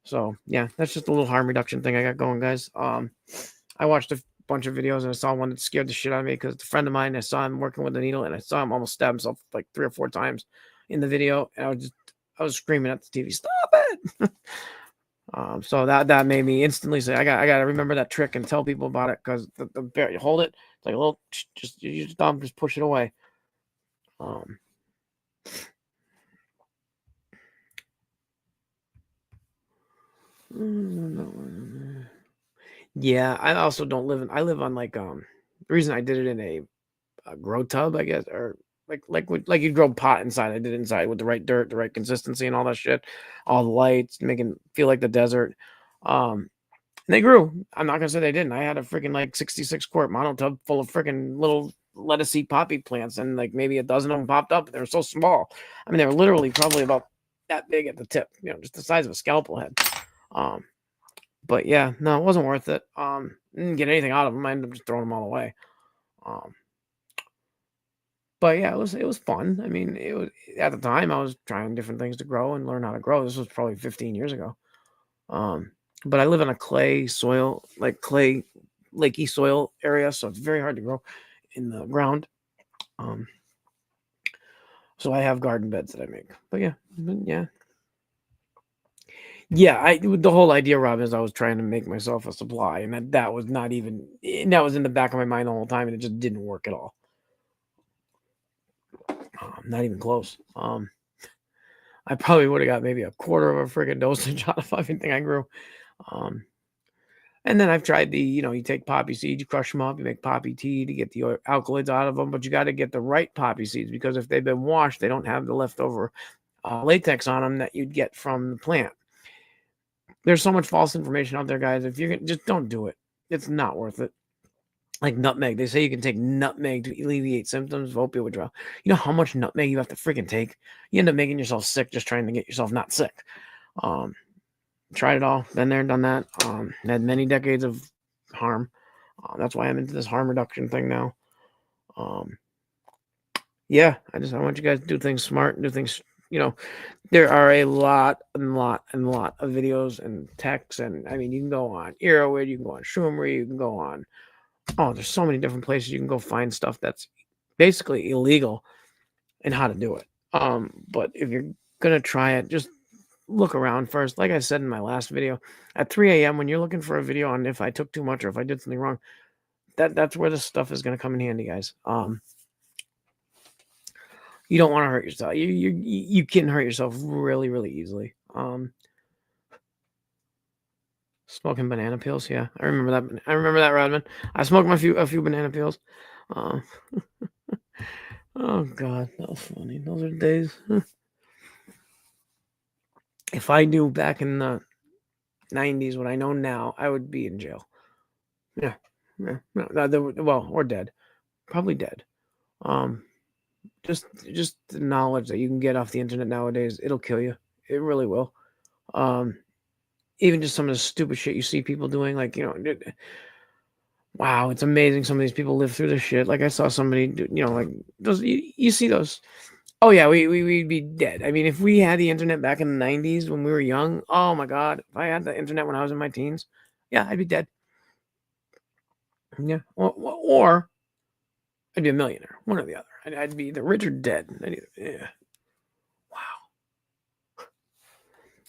So yeah, that's just a little harm reduction thing I got going, guys. I watched a bunch of videos and I saw one that scared the shit out of me because a friend of mine, I saw him working with a needle and I saw him almost stab himself like 3 or 4 times in the video, and I was screaming at the TV, "Stop it!" So that made me instantly say, I got to remember that trick and tell people about it because the bear, you hold it, it's like a little, just use your thumb, just push it away. Yeah, I also don't live in. I live on like the reason I did it in a grow tub, I guess, or like you grow pot inside. I did it inside with the right dirt, the right consistency, and all that shit, all the lights, making feel like the desert. And they grew. I'm not gonna say they didn't. I had a freaking like 66 quart mono tub full of freaking little lettucey poppy plants, and like maybe a dozen of them popped up. They were so small. I mean, they were literally probably about that big at the tip, just the size of a scalpel head. But yeah, no, it wasn't worth it. Didn't get anything out of them. I ended up just throwing them all away. Um, but yeah, it was fun. I mean, it was at the time I was trying different things to grow and learn how to grow. This was probably 15 years ago. But I live in a clay soil, like clay, lakey soil area, so it's very hard to grow in the ground. So I have garden beds that I make. But yeah. Yeah, the whole idea, Rob, is I was trying to make myself a supply, and that was not even that was in the back of my mind the whole time, and it just didn't work at all. Not even close. I probably would have got maybe a quarter of a friggin' dosage out of everything I grew. And then I've tried you take poppy seeds, you crush them up, you make poppy tea to get the alkaloids out of them, but you got to get the right poppy seeds because if they've been washed, they don't have the leftover latex on them that you'd get from the plant. There's so much false information out there, guys. If you're just don't do it. It's not worth it. Like nutmeg. They say you can take nutmeg to alleviate symptoms of opioid withdrawal. You know how much nutmeg you have to freaking take? You end up making yourself sick just trying to get yourself not sick. Tried it all. Been there, done that. Had many decades of harm. That's why I'm into this harm reduction thing now. Yeah, I want you guys to do things smart and do things, there are a lot of videos and texts. And I mean, you can go on Earwid, you can go on Schumer, you can go on, there's so many different places you can go find stuff that's basically illegal and how to do it. But if you're going to try it, just look around first. Like I said in my last video, at 3 a.m. when you're looking for a video on if I took too much or if I did something wrong, that's where this stuff is going to come in handy, guys. You don't want to hurt yourself. You can hurt yourself really, really easily. Smoking banana peels, yeah, I remember that. I remember that, Rodman. I smoked a few banana peels. Oh God, that was funny. Those are days. If I knew back in the 90s what I know now, I would be in jail. Yeah, well, or dead, probably dead. Just the knowledge that you can get off the internet nowadays, it'll kill you. It really will. Even just some of the stupid shit you see people doing, like, wow, it's amazing some of these people live through this shit. Like I saw somebody do, like those, you see those. Oh yeah, we'd be dead. I mean, if we had the internet back in the 90s when we were young, oh my God, if I had the internet when I was in my teens, yeah, I'd be dead. Yeah, or I'd be a millionaire, one or the other. I'd be either rich or dead. Yeah. Wow.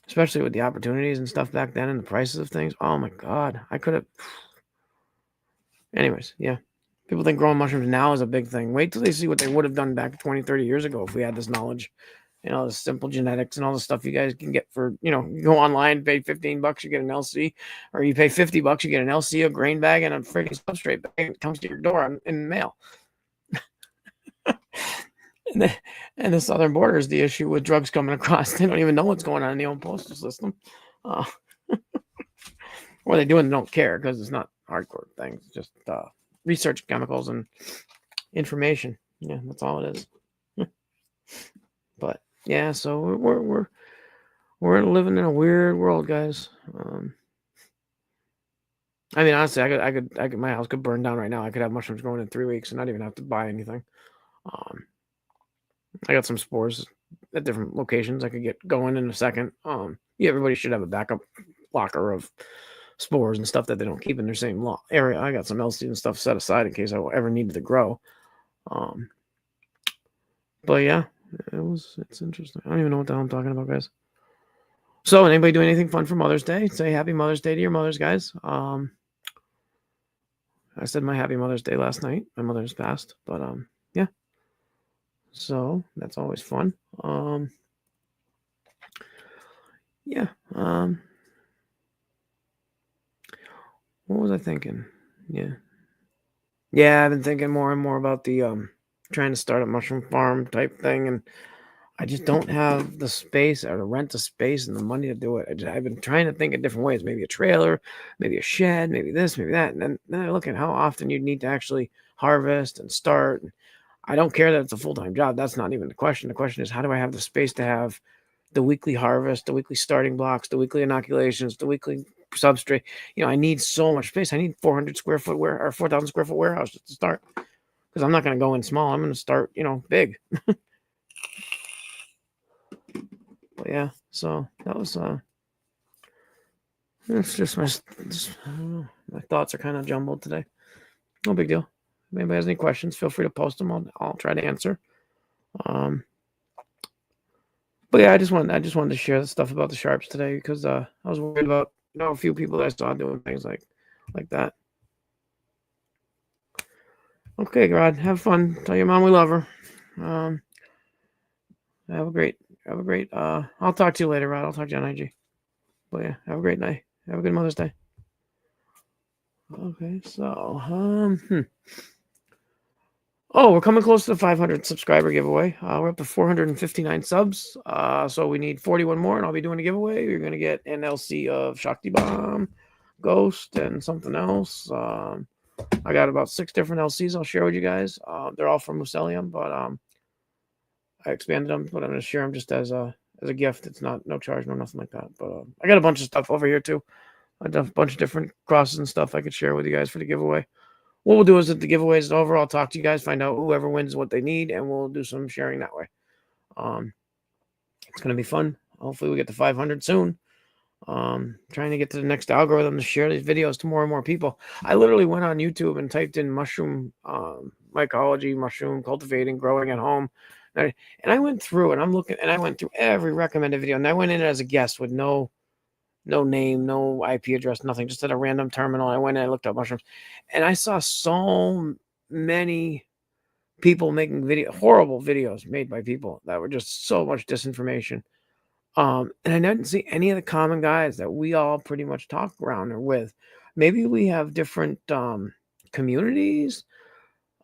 Especially with the opportunities and stuff back then and the prices of things. Oh my God, I could have. Anyways, yeah. People think growing mushrooms now is a big thing. Wait till they see what they would have done back 20, 30 years ago if we had this knowledge. The simple genetics and all the stuff you guys can get for, you go online, pay $15, you get an LC, or you pay $50, you get an LC, a grain bag, and a freaking substrate bag. It comes to your door in the mail. And the southern border is the issue with drugs coming across. They don't even know what's going on in the old postal system. Or they do and don't care because it's not hardcore things. It's just research chemicals and information. Yeah, that's all it is. But yeah, so we're living in a weird world, guys. I mean, honestly, I could, my house could burn down right now. I could have mushrooms growing in 3 weeks and not even have to buy anything. Um, I got some spores at different locations I could get going in a second. Yeah, everybody should have a backup locker of spores and stuff that they don't keep in their same area. I got some LC and stuff set aside in case I ever needed to grow. Um, but yeah, it's interesting. I don't even know what the hell I'm talking about, guys. So, anybody do anything fun for Mother's Day? Say Happy Mother's Day to your mothers, guys. I said my Happy Mother's Day last night. My mother's passed, but yeah. So that's always fun. Yeah. What was I thinking? Yeah. Yeah, I've been thinking more and more about the trying to start a mushroom farm type thing, and I just don't have the space or to rent a space and the money to do it. I've been trying to think of different ways, maybe a trailer, maybe a shed, maybe this, maybe that. And then I look at how often you need to actually harvest and start. And I don't care that it's a full-time job. That's not even the question. The question is, how do I have the space to have the weekly harvest, the weekly starting blocks, the weekly inoculations, the weekly substrate? I need so much space. I need 400 square foot or 4,000 square foot warehouse to start, because I'm not going to go in small. I'm going to start, big. But yeah, so that was it's just I don't know, my thoughts are kind of jumbled today. No big deal. If anybody has any questions, feel free to post them. I'll try to answer. But yeah, I just wanted to share the stuff about the sharps today, because I was worried about a few people that I saw doing things like that. Okay, God, have fun. Tell your mom we love her. Have a great. I'll talk to you later, Rod. I'll talk to you on IG. But yeah, have a great night. Have a good Mother's Day. Okay, so Oh, we're coming close to the 500 subscriber giveaway. We're up to 459 subs. So we need 41 more, and I'll be doing a giveaway. You're going to get an LC of Shakti Bomb, Ghost, and something else. I got about 6 different LCs I'll share with you guys. They're all from Muselium, but I expanded them, but I'm going to share them just as a gift. It's no charge, no nothing like that. But I got a bunch of stuff over here too. I have a bunch of different crosses and stuff I could share with you guys for the giveaway. What we'll do is, if the giveaway is over, I'll talk to you guys, find out whoever wins what they need, and we'll do some sharing that way. It's going to be fun. Hopefully we get to 500 soon. Trying to get to the next algorithm to share these videos to more and more people. I literally went on YouTube and typed in mushroom mycology, mushroom cultivating, growing at home. And I went through, and I'm looking, and I went through every recommended video, and I went in as a guest with no name, no IP address, nothing, just at a random terminal. I went and I looked up mushrooms, and I saw so many people making horrible videos made by people that were just so much disinformation. And I didn't see any of the common guys that we all pretty much talk around or with. Maybe we have different communities,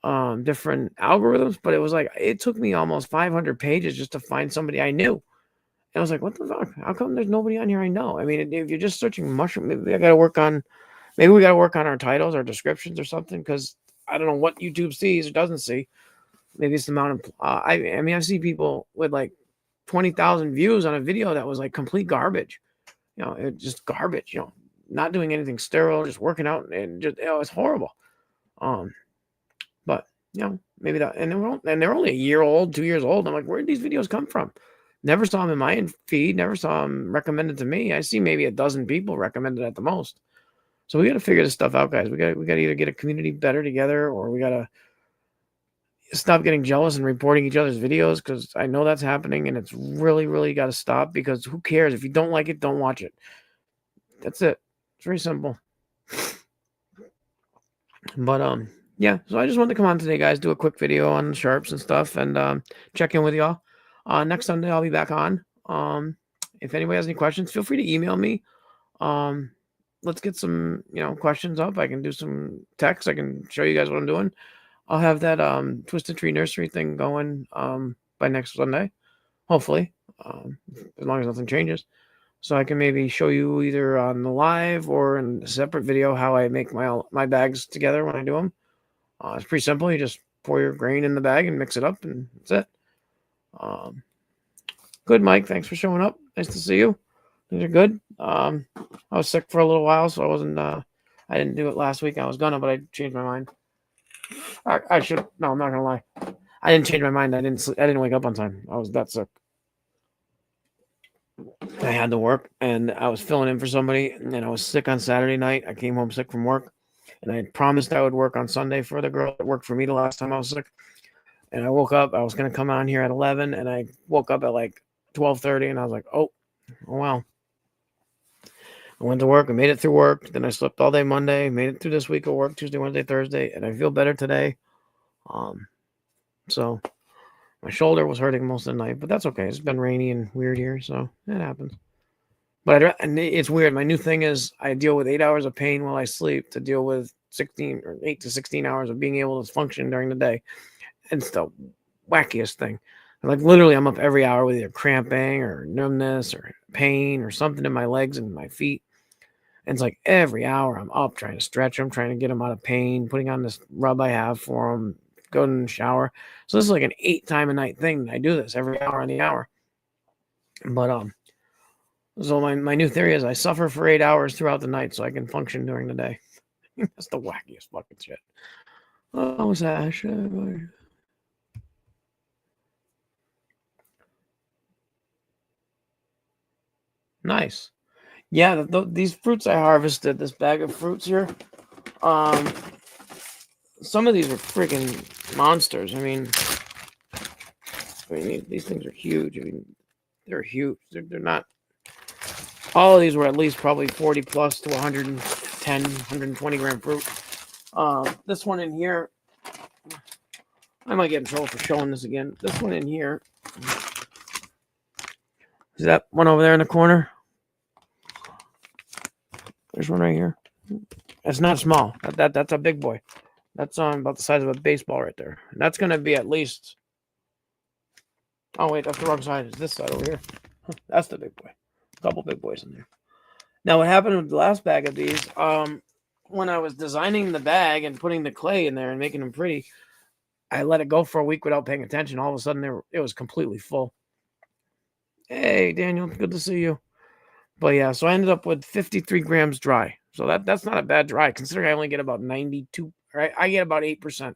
different algorithms, but it took me almost 500 pages just to find somebody I knew. I was like, what the fuck? How come there's nobody on here I know? I mean, if you're just searching mushroom, maybe we got to work on our titles, our descriptions or something, because I don't know what YouTube sees or doesn't see. Maybe it's the amount of, I mean, I've seen people with like 20,000 views on a video that was like complete garbage. It's just garbage, not doing anything sterile, just working out, and just, it's horrible. But, maybe that, and they're only a year old, 2 years old. I'm like, where did these videos come from? Never saw them in my feed. Never saw them recommended to me. I see maybe a dozen people recommended at the most. So we got to figure this stuff out, guys. We got to either get a community better together, or we got to stop getting jealous and reporting each other's videos, because I know that's happening, and it's really, really got to stop, because who cares? If you don't like it, don't watch it. That's it. It's very simple. But yeah, so I just wanted to come on today, guys, do a quick video on sharps and stuff, and check in with y'all. Next Sunday I'll be back on. If anybody has any questions, feel free to email me. Let's get some questions up. I can do some text. I can show you guys what I'm doing. I'll have that Twisted Tree Nursery thing going by next Sunday, hopefully, as long as nothing changes. So I can maybe show you either on the live or in a separate video how I make my bags together when I do them. It's pretty simple. You just pour your grain in the bag and mix it up, and that's it. Good, Mike. Thanks for showing up. Nice to see you. Things are good. I was sick for a little while, so I wasn't I didn't do it last week. I was gonna, but I changed my mind. I should. No, I'm not gonna lie. I didn't change my mind. I didn't wake up on time. I was that sick. I had to work, and I was filling in for somebody, and I was sick on Saturday night. I came home sick from work, and I had promised I would work on Sunday for the girl that worked for me the last time I was sick. And I woke up. I was gonna come on here at 11, and I woke up at like 12:30, and I was like, oh wow. I went to work. I made it through work. Then I slept all day Monday. Made it through this week of work, Tuesday, Wednesday, Thursday, and I feel better today. So my shoulder was hurting most of the night, but that's okay. It's been rainy and weird here, so it happens. But and it's weird. My new thing is I deal with 8 hours of pain while I sleep to deal with 16 or 8 to 16 hours of being able to function during the day. And it's the wackiest thing. Like literally, I'm up every hour with either cramping or numbness or pain or something in my legs and my feet. And it's like every hour I'm up trying to stretch them, trying to get them out of pain, putting on this rub I have for them, go in the shower. So this is like an 8 time a night thing. I do this every hour on the hour. But so my new theory is I suffer for 8 hours throughout the night so I can function during the day. That's the wackiest fucking shit. Oh, Sash. Nice. Yeah, these fruits I harvested, this bag of fruits here, some of these are freaking monsters. I mean, these things are huge. I mean, they're huge. They're not. All of these were at least probably 40 plus to 110, 120 gram fruit. This one in here, I might get in trouble for showing this again. This one in here, is that one over there in the corner? There's one right here. It's not small. That's a big boy. That's about the size of a baseball right there. And that's going to be at least. Oh wait, that's the wrong side. It's this side over here. That's the big boy. A couple big boys in there. Now, what happened with the last bag of these? When I was designing the bag and putting the clay in there and making them pretty, I let it go for a week without paying attention. All of a sudden, it was completely full. Hey, Daniel, good to see you. But yeah, so I ended up with 53 grams dry. So that's not a bad dry, considering I only get about 92. Right, I get about 8%.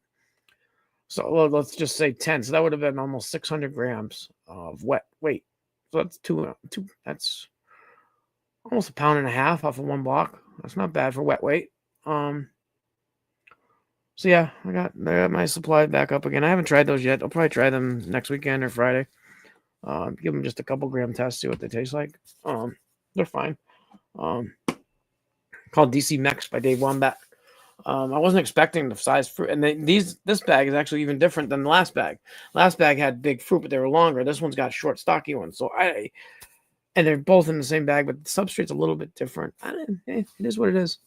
So let's just say 10. So that would have been almost 600 grams of wet weight. So that's two. That's almost a pound and a half off of one block. That's not bad for wet weight. So yeah, I got my supply back up again. I haven't tried those yet. I'll probably try them next weekend or Friday. Give them just a couple gram tests, see what they taste like. They're fine. Called DC Mex by Dave Wombat. I wasn't expecting the size fruit, and this bag is actually even different than the last bag. Last bag had big fruit, but they were longer. This one's got short, stocky ones. So and they're both in the same bag, but the substrate's a little bit different. It is what it is.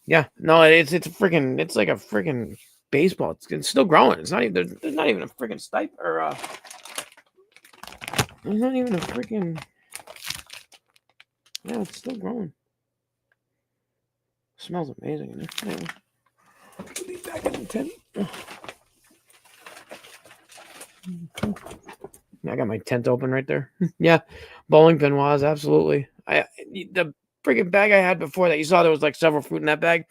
Yeah, no, it's like a freaking baseball. It's still growing. It's not even there's not even a freaking stipe or there's not even a freaking. Yeah, it's still growing. It smells amazing in there. Anyway, put these back in the tent. I got my tent open right there. Yeah, bowling pin was absolutely. The freaking bag I had before that you saw there was like several fruit in that bag.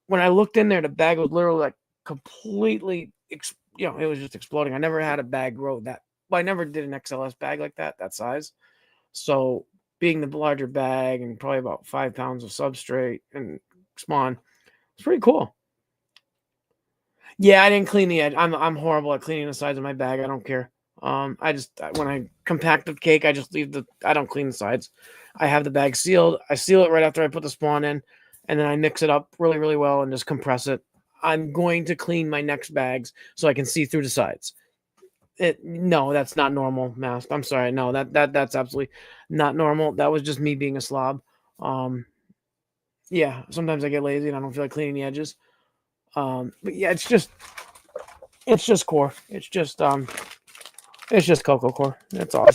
When I looked in there, the bag was literally like completely, it was just exploding. I never had a bag grow that. Well, I never did an XLS bag like that size. So being the larger bag and probably about 5 pounds of substrate and spawn, it's pretty cool. Yeah, I didn't clean the edge. I'm horrible at cleaning the sides of my bag. I don't care. When I compact the cake, I just I don't clean the sides. I have the bag sealed. I seal it right after I put the spawn in, and then I mix it up really, really well and just compress it. I'm going to clean my next bags so I can see through the sides. No, that's not normal, Mask. I'm sorry. No, that's absolutely not normal. That was just me being a slob. Yeah, sometimes I get lazy and I don't feel like cleaning the edges. But yeah, it's just core. It's just cocoa core. That's all.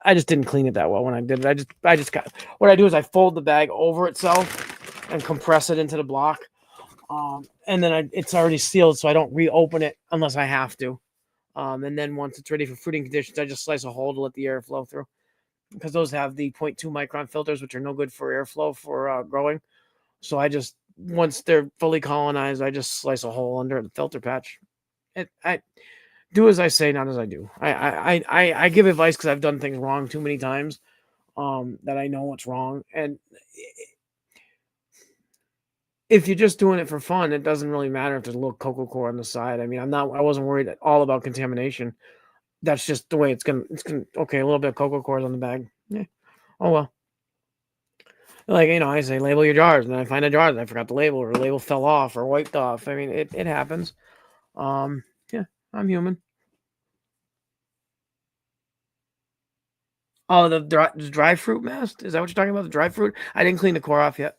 I just didn't clean it that well when I did it. I just got what I do is I fold the bag over itself and compress it into the block. And then it's already sealed, so I don't reopen it unless I have to. And then once it's ready for fruiting conditions, I just slice a hole to let the air flow through, because those have the 0.2 micron filters, which are no good for airflow for growing. So I just once they're fully colonized, I just slice a hole under the filter patch. I do as I say, not as I do. I give advice because I've done things wrong too many times. That I know what's wrong, and if you're just doing it for fun, it doesn't really matter if there's a little cocoa core on the side. I mean, I wasn't worried at all about contamination. That's just the way it's gonna okay, a little bit of cocoa cores on the bag. Yeah. Oh well. Like, I say label your jars, and then I find a jar that I forgot to label, or the label fell off or wiped off. I mean, it happens. Yeah, I'm human. Oh, the dry fruit mast? Is that what you're talking about? The dry fruit? I didn't clean the core off yet.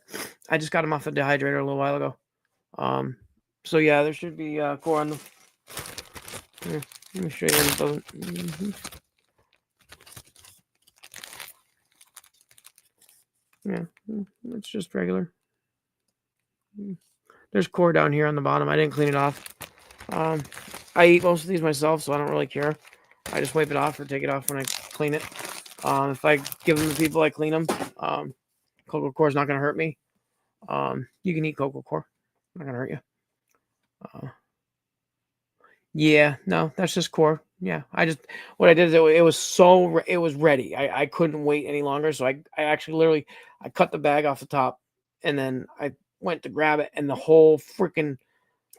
I just got them off the dehydrator a little while ago. Um, so yeah, there should be core on the. Here, let me show you. It doesn't. Yeah, it's just regular. There's core down here on the bottom. I didn't clean it off. I eat most of these myself, so I don't really care. I just wipe it off or take it off when I clean it. If I give them to people, I clean them. Cocoa core is not going to hurt me. You can eat cocoa core. Not going to hurt you. Yeah, no, that's just core. Yeah, what I did is it was ready. I couldn't wait any longer, so I actually literally I cut the bag off the top, and then I went to grab it, and the whole freaking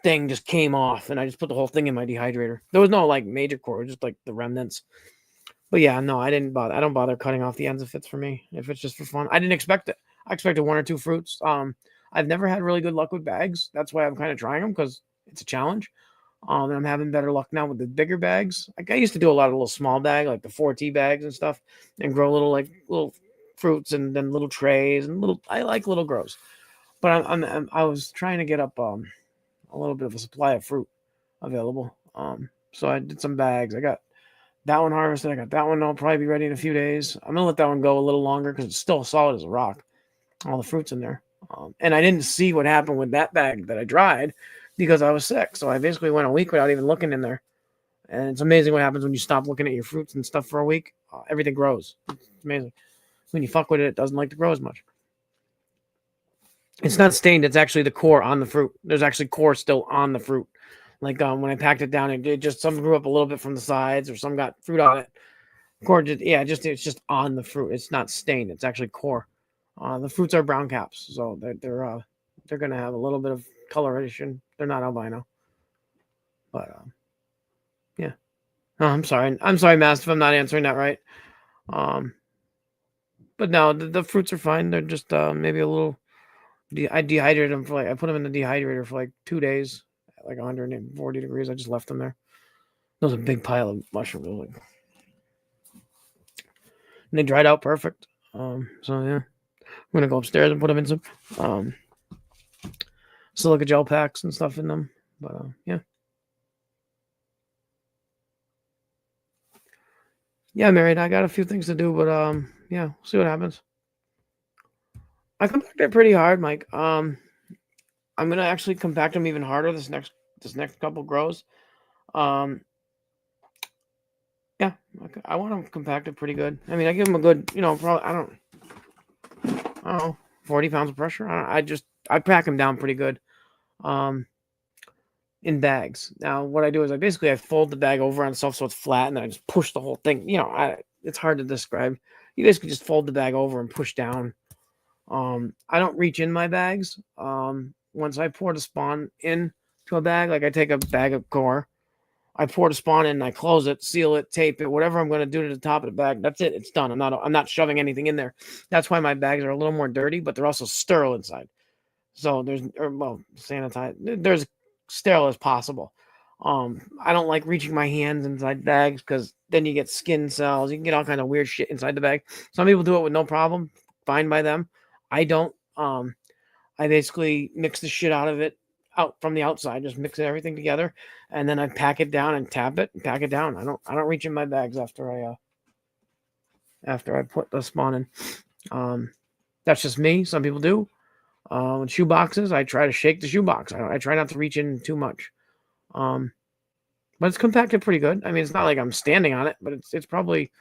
thing just came off, and I just put the whole thing in my dehydrator. There was no like major core, just like the remnants. But yeah, no, I didn't bother. I don't bother cutting off the ends if it's for me. If it's just for fun, I didn't expect it. I expected one or two fruits. I've never had really good luck with bags. That's why I'm kind of trying them because it's a challenge. And I'm having better luck now with the bigger bags. Like I used to do a lot of little small bag, like the 4T bags and stuff, and grow little fruits and then little trays and little. I like little grows, but I was trying to get up a little bit of a supply of fruit available. So I did some bags. I got that one harvested. I got that one. I'll probably be ready in a few days. I'm gonna let that one go a little longer because it's still solid as a rock. All the fruits in there. And I didn't see what happened with that bag that I dried because I was sick. So I basically went a week without even looking in there. And it's amazing what happens when you stop looking at your fruits and stuff for a week. Everything grows. It's amazing. When you fuck with it, it doesn't like to grow as much. It's not stained. It's actually the core on the fruit. There's actually core still on the fruit. Like when I packed it down, it just some grew up a little bit from the sides, or some got fruit on it. Core, it's just on the fruit. It's not stained. It's actually core. The fruits are brown caps, so they're gonna have a little bit of coloration. They're not albino, but yeah. Oh, I'm sorry. I'm sorry, Master, if I'm not answering that right. But no, the fruits are fine. They're just maybe a little. I dehydrated them I put them in the dehydrator for like 2 days, at like 140 degrees. I just left them there. There was a big pile of mushrooms, and they dried out perfect. So yeah, I'm gonna go upstairs and put them in some silica gel packs and stuff in them. But yeah. Yeah, married. I got a few things to do, but yeah, we'll see what happens. I compact it pretty hard, Mike. I'm gonna actually compact them even harder this next couple grows. Um, yeah, I want them compacted pretty good. I mean, I give them a good, probably I don't know, 40 pounds of pressure. I pack them down pretty good. In bags. Now, what I do is I fold the bag over on itself so it's flat, and then I just push the whole thing. It's hard to describe. You basically just fold the bag over and push down. I don't reach in my bags. Once I pour the spawn into a bag, like I take a bag of core, I pour the spawn in, and I close it, seal it, tape it, whatever I'm going to do to the top of the bag. That's it. It's done. I'm not shoving anything in there. That's why my bags are a little more dirty, but they're also sterile inside. So sanitized. There's sterile as possible. I don't like reaching my hands inside bags because then you get skin cells. You can get all kind of weird shit inside the bag. Some people do it with no problem, fine by them. I don't. I basically mix the shit out of it out from the outside, just mix everything together, and then I pack it down and tap it and pack it down. I don't reach in my bags after I put the spawn in. That's just me. Some people do. With shoe boxes, I try to shake the shoe box. I try not to reach in too much. But it's compacted pretty good. I mean, it's not like I'm standing on it, but it's probably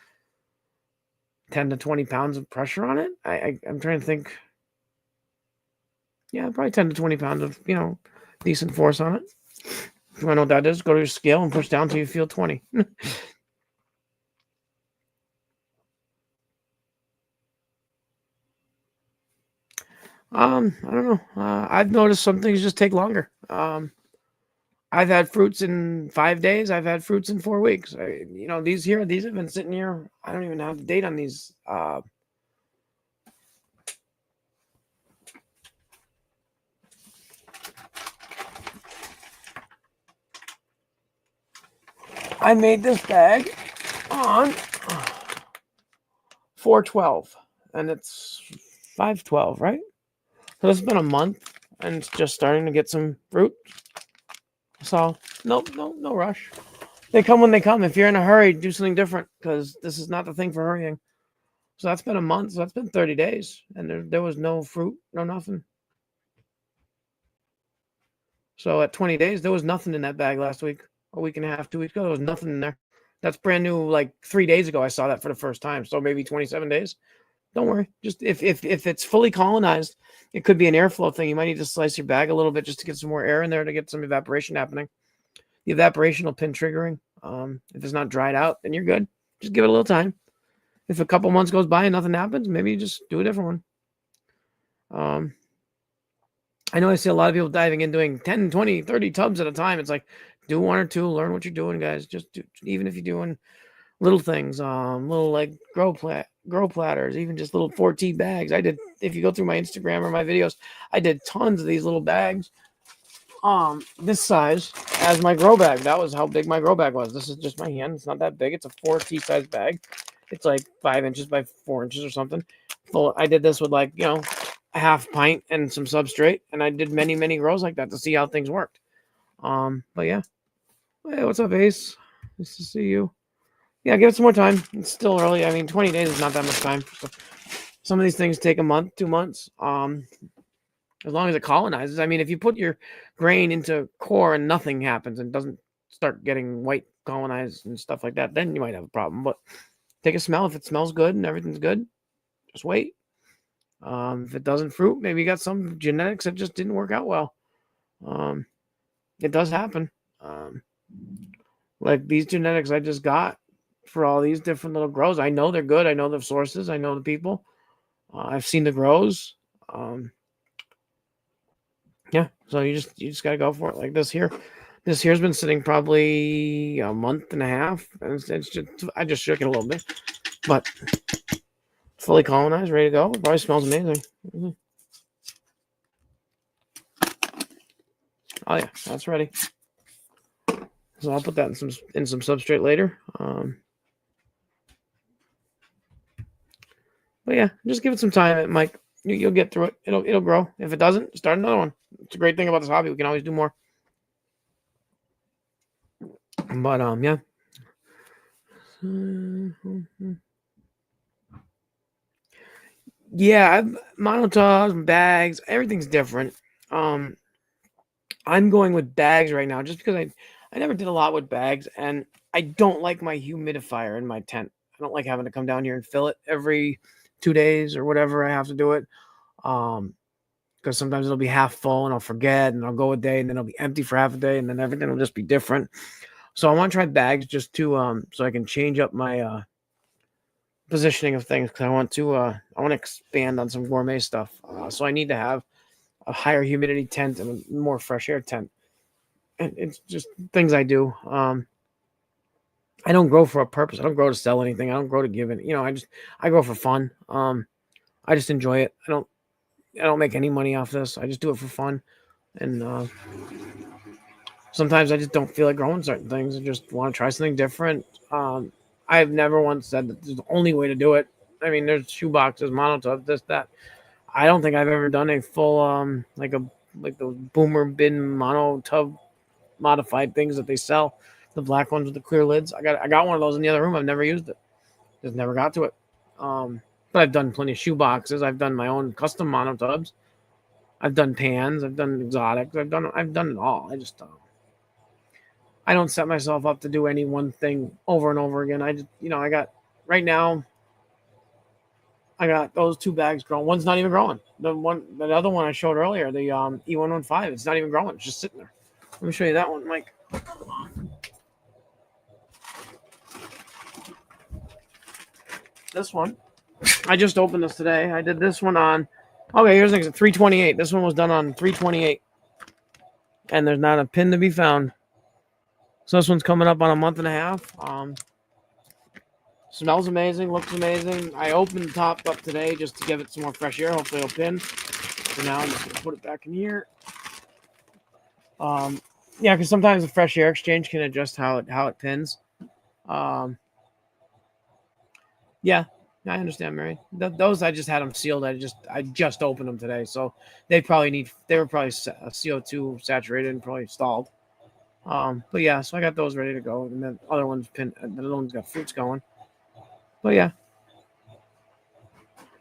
10 to 20 pounds of pressure on it. I'm trying to think. Yeah, probably 10 to 20 pounds of, decent force on it. If you want to know what that is, go to your scale and push down until you feel 20. I don't know. I've noticed some things just take longer. I've had fruits in 5 days. I've had fruits in 4 weeks. These have been sitting here. I don't even have the date on these. I made this bag on 4/12, and it's 5/12, right? So it's been a month, and it's just starting to get some fruit. So no rush. They come when they come. If you're in a hurry, do something different, because this is not the thing for hurrying. So that's been a month. So that's been 30 days, and there was no fruit, no nothing. So at 20 days, there was nothing in that bag last week, a week and a half, 2 weeks ago. There was nothing in there. That's brand new. Like 3 days ago, I saw that for the first time. So maybe 27 days. Don't worry. Just if it's fully colonized, it could be an airflow thing. You might need to slice your bag a little bit just to get some more air in there to get some evaporation happening. The evaporation will pin triggering. If it's not dried out, then you're good. Just give it a little time. If a couple months goes by and nothing happens, maybe you just do a different one. I know I see a lot of people diving in doing 10, 20, 30 tubs at a time. It's like, do one or two, learn what you're doing, guys. Just do, even if you're doing little things, little like grow platters, even just little 4T bags. I did, if you go through my Instagram or my videos, I did tons of these little bags. This size as my grow bag. That was how big my grow bag was. This is just my hand. It's not that big. It's a 4T size bag. It's like 5 inches by 4 inches or something. So I did this with like, a half pint and some substrate, and I did many, many grows like that to see how things worked. But yeah. Hey, what's up, Ace? Nice to see you. Yeah, give it some more time. It's still early. I mean, 20 days is not that much time. So some of these things take a month, 2 months. As long as it colonizes. I mean, if you put your grain into core and nothing happens and doesn't start getting white colonized and stuff like that, then you might have a problem. But take a smell. If it smells good and everything's good, just wait. If it doesn't fruit, maybe you got some genetics that just didn't work out well. It does happen. Like these genetics I just got for all these different little grows. I know they're good. I know the sources. I know the people. I've seen the grows. Yeah, so you just gotta go for it. Like this here. This here's been sitting probably a month and a half, and it's just, I just shook it a little bit, but fully colonized, ready to go. It probably smells amazing. Mm-hmm. Oh yeah, that's ready. So I'll put that in some substrate later. But yeah, just give it some time, Mike. You'll get through it. It'll grow. If it doesn't, start another one. It's a great thing about this hobby. We can always do more. But yeah. Yeah, I've monotubs, bags, everything's different. I'm going with bags right now just because I never did a lot with bags, and I don't like my humidifier in my tent. I don't like having to come down here and fill it every 2 days or whatever I have to do it. Because sometimes it'll be half full and I'll forget, and I'll go a day and then it'll be empty for half a day, and then everything will just be different. So I want to try bags just to so I can change up my positioning of things, because I want to expand on some gourmet stuff. So I need to have a higher humidity tent and a more fresh air tent. And it's just things I do. I don't grow for a purpose. I don't grow to sell anything. I don't grow to give it. I grow for fun. I just enjoy it. I don't make any money off this. I just do it for fun. And sometimes I just don't feel like growing certain things. I just want to try something different. I've never once said that this is the only way to do it. I mean, there's shoe boxes, monotubs, this, that. I don't think I've ever done a full like the boomer bin mono tub modified things that they sell, the black ones with the clear lids. I got one of those in the other room. I've never used it. Just never got to it. But I've done plenty of shoe boxes. I've done my own custom monotubs. I've done pans. I've done exotics. I've done it all. I don't set myself up to do any one thing over and over again. I just I got right now. I got those 2 bags growing. One's not even growing. The other one I showed earlier, the E115, it's not even growing. It's just sitting there. Let me show you that one, Mike. This one, I just opened this today. I did this one on. Okay, here's the thing. 328. This one was done on 328, and there's not a pin to be found. So this one's coming up on a month and a half. Smells amazing, looks amazing. I opened the top up today just to give it some more fresh air. Hopefully it'll pin. So now I'm just gonna put it back in here. Yeah, because sometimes the fresh air exchange can adjust how it pins. Yeah, I understand, Mary. Those I just had them sealed. I just opened them today, so they were probably CO2 saturated and probably stalled. But yeah, so I got those ready to go, and then other ones the other one's got fruits going. But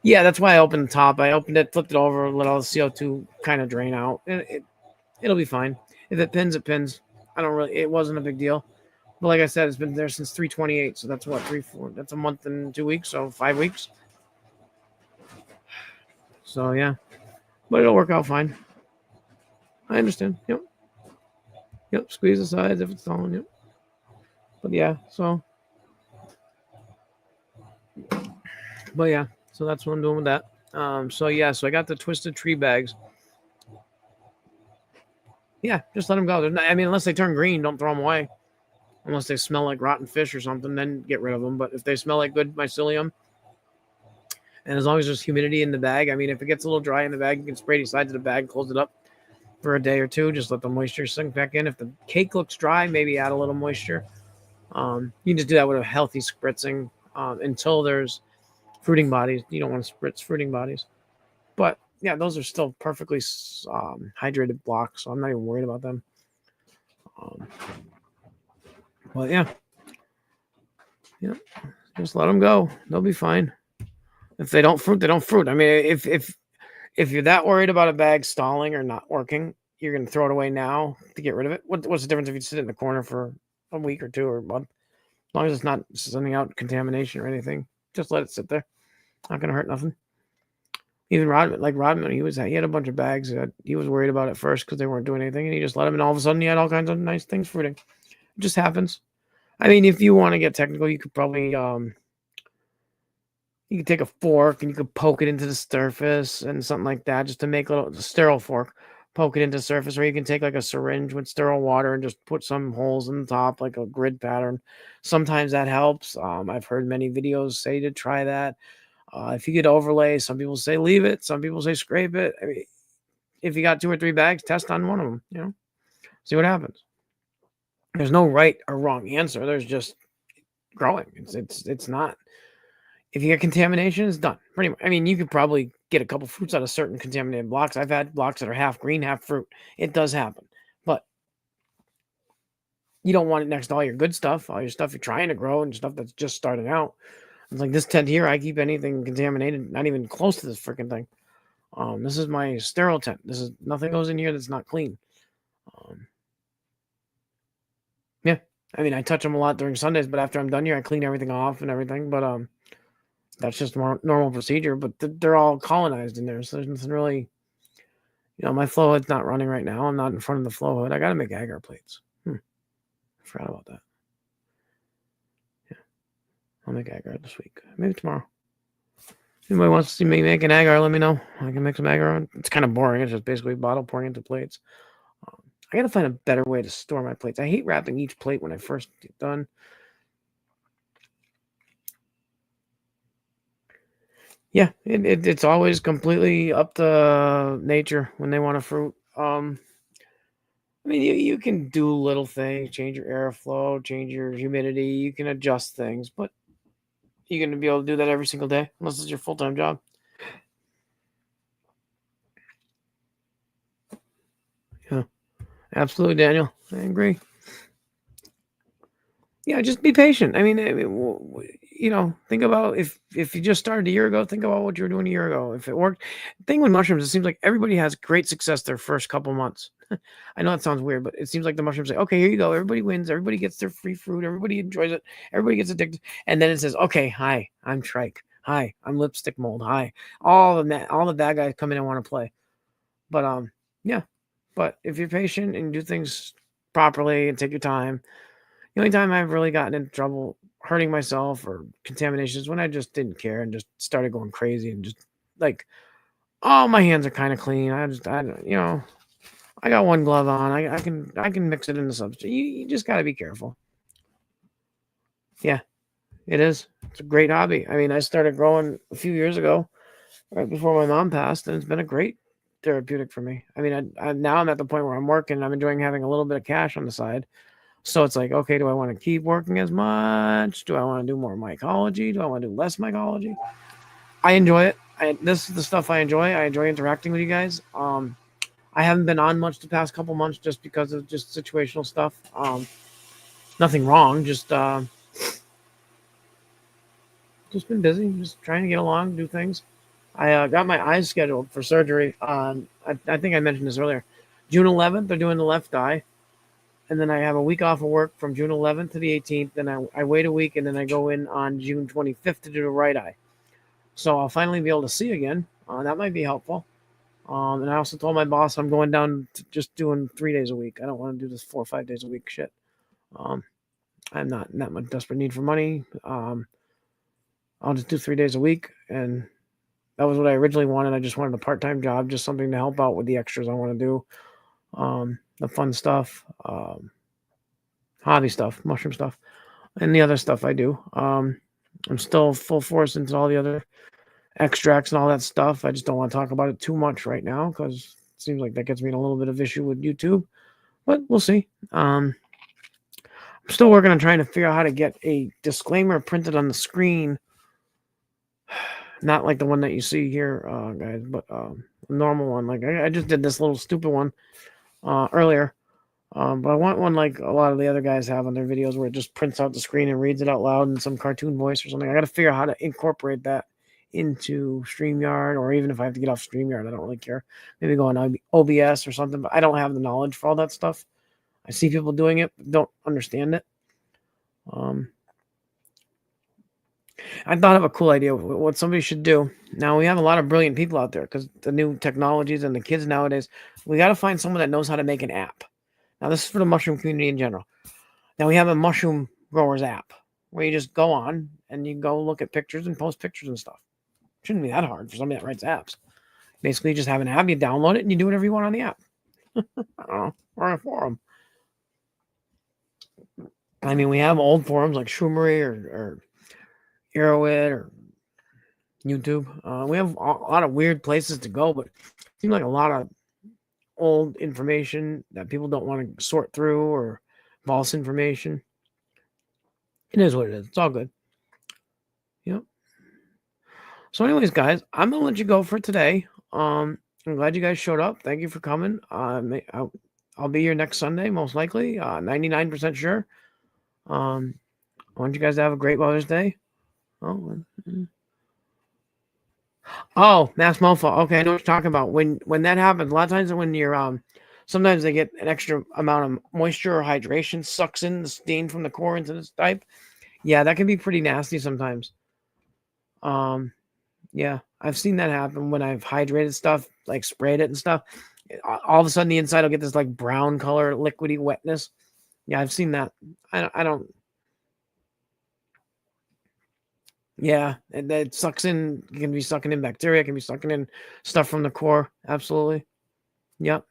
yeah, that's why I opened the top. I opened it, flipped it over, let all the CO2 kind of drain out, and it'll be fine. If it pins, it pins. It wasn't a big deal. But like I said, it's been there since 328, so that's what 3-4. That's a month and 2 weeks, so 5 weeks. So yeah, but it'll work out fine. I understand. Yep. Squeeze the sides if it's falling. Yep. But yeah, so that's what I'm doing with that. So I got the twisted tree bags. Yeah, just let them go. Unless they turn green, don't throw them away. Unless they smell like rotten fish or something, then get rid of them. But if they smell like good mycelium, and as long as there's humidity in the bag, if it gets a little dry in the bag, you can spray the sides of the bag, close it up for a day or two. Just let the moisture sink back in. If the cake looks dry, maybe add a little moisture. You can just do that with a healthy spritzing until there's fruiting bodies. You don't want to spritz fruiting bodies. But yeah, those are still perfectly hydrated blocks, so I'm not even worried about them. But yeah, just let them go. They'll be fine. If they don't fruit, they don't fruit. If you're that worried about a bag stalling or not working, you're going to throw it away now to get rid of it. What's the difference if you sit in the corner for a week or two or a month? As long as it's not sending out contamination or anything, just let it sit there. Not going to hurt nothing. Even Rodman, he had a bunch of bags that he was worried about at first because they weren't doing anything, and he just let them, and all of a sudden he had all kinds of nice things fruiting. It just happens. If you want to get technical, you could probably you could take a fork and you could poke it into the surface and something like that, just to make a sterile fork. Poke it into the surface, or you can take like a syringe with sterile water and just put some holes in the top, like a grid pattern. Sometimes that helps. I've heard many videos say to try that. If you get overlay, some people say leave it. Some people say scrape it. If you got 2 or 3 bags, test on one of them. See what happens. There's no right or wrong answer. There's just growing. It's not. If you get contamination, it's done. Pretty much. You could probably get a couple fruits out of certain contaminated blocks. I've had blocks that are half green, half fruit. It does happen. But you don't want it next to all your good stuff, all your stuff you're trying to grow and stuff that's just starting out. It's like this tent here, I keep anything contaminated, not even close to this freaking thing. This is my sterile tent. Nothing goes in here that's not clean. Yeah. I touch them a lot during Sundays, but after I'm done here, I clean everything off and everything. But that's just more normal procedure. But they're all colonized in there, so there's nothing really. My flow hood's not running right now. I'm not in front of the flow hood. I got to make agar plates. I forgot about that. Yeah, I'll make agar this week. Maybe tomorrow. If anybody wants to see me make an agar, let me know. I can make some agar. It's kind of boring. It's just basically bottle pouring into plates. I got to find a better way to store my plates. I hate wrapping each plate when I first get done. Yeah, it's always completely up to nature when they want a fruit. You can do little things, change your airflow, change your humidity. You can adjust things, but you're going to be able to do that every single day unless it's your full-time job. Yeah, absolutely, Daniel. I agree. Yeah, just be patient. Think about if you just started a year ago, think about what you were doing a year ago. If it worked, the thing with mushrooms, it seems like everybody has great success their first couple months. I know that sounds weird, but it seems like the mushrooms say, okay, here you go. Everybody wins. Everybody gets their free fruit. Everybody enjoys it. Everybody gets addicted. And then it says, okay, hi, I'm Trike. Hi, I'm lipstick mold. Hi, all the bad guys come in and want to play. But yeah. But if you're patient and do things properly and take your time, the only time I've really gotten into trouble hurting myself or contamination is when I just didn't care and just started going crazy and just like, oh, my hands are kind of clean. I got one glove on. I can mix it into substance. You just got to be careful. Yeah, it is. It's a great hobby. I mean, I started growing a few years ago, right before my mom passed, and it's been a great therapeutic for me. I mean, now I'm at the point where I'm working. I'm enjoying having a little bit of cash on the side. So it's like, okay, do I want to keep working as much? Do I want to do more mycology? Do I want to do less mycology? I enjoy it. This is the stuff I enjoy. I enjoy interacting with you guys. I haven't been on much the past couple months just because of just situational stuff. Nothing wrong. Just been busy. Just trying to get along, do things. I got my eyes scheduled for surgery. I think I mentioned this earlier. June 11th, they're doing the left eye. And then I have a week off of work from June 11th to the 18th. Then I wait a week, and then I go in on June 25th to do the right eye. So I'll finally be able to see again. That might be helpful. And I also told my boss I'm going down to just doing 3 days a week. I don't want to do this 4 or 5 days a week shit. Um, I'm not in that much desperate need for money. I'll just do 3 days a week, and that was what I originally wanted. I just wanted a part-time job, just something to help out with the extras I want to do, the fun stuff, hobby stuff, mushroom stuff, and the other stuff I do. I'm still full force into all the other extracts and all that stuff. I just don't want to talk about it too much right now because it seems like that gets me in a little bit of issue with YouTube, but we'll see. I'm still working on trying to figure out how to get a disclaimer printed on the screen. Not like the one that you see here, guys, but a normal one. Like I just did this little stupid one earlier. But I want one like a lot of the other guys have on their videos where it just prints out the screen and reads it out loud in some cartoon voice or something. I got to figure out how to incorporate that into StreamYard, or even if I have to get off StreamYard, I don't really care. Maybe go on OBS or something, but I don't have the knowledge for all that stuff. I see people doing it, but don't understand it. I thought of a cool idea what somebody should do. Now, we have a lot of brilliant people out there because the new technologies and the kids nowadays, we got to find someone that knows how to make an app. Now, this is for the mushroom community in general. Now, we have a mushroom growers app where you just go on and you go look at pictures and post pictures and stuff. Shouldn't be that hard for somebody that writes apps. Basically, you just have an app, you download it, and you do whatever you want on the app. I don't know. Or a forum. I mean, we have old forums like Shoomery or Arrowhead or YouTube. We have a lot of weird places to go, but it seems like a lot of old information that people don't want to sort through or false information. It is what it is. It's all good. Yep. So, anyways, guys, I'm gonna let you go for today. I'm glad you guys showed up. Thank you for coming. I'll be here next Sunday, most likely. 99% sure. I want you guys to have a great Mother's Day. Oh, mass mofo. Okay, I know what you're talking about. When that happens, a lot of times when you're sometimes they get an extra amount of moisture or hydration sucks in the stain from the core into this type. Yeah, that can be pretty nasty sometimes. Yeah, I've seen that happen when I've hydrated stuff, like sprayed it and stuff. All of a sudden, the inside will get this like brown color, liquidy wetness. Yeah, I've seen that. I don't. Yeah, it sucks in. It can be sucking in bacteria. It can be sucking in stuff from the core. Absolutely. Yep.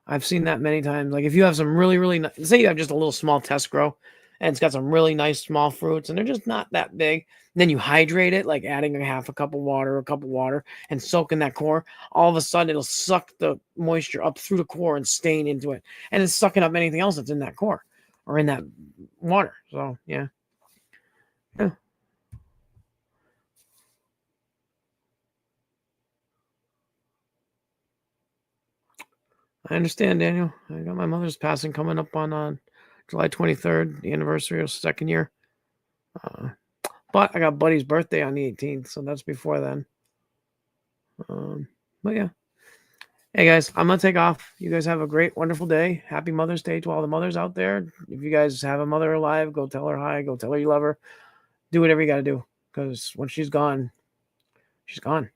I've seen that many times. Like if you have some really, really say you have just a little small test grow and it's got some really nice small fruits and they're just not that big. Then you hydrate it, like adding a cup of water, and soaking that core. All of a sudden, it'll suck the moisture up through the core and stain into it. And it's sucking up anything else that's in that core or in that water. So, yeah. Yeah. I understand, Daniel. I got my mother's passing coming up on July 23rd, the anniversary of 2nd year. But I got Buddy's birthday on the 18th, so that's before then. But yeah. Hey guys, I'm gonna take off. You guys have a great, wonderful day. Happy Mother's Day to all the mothers out there. If you guys have a mother alive, go tell her hi. Go tell her you love her. Do whatever you got to do. because when she's gone, she's gone.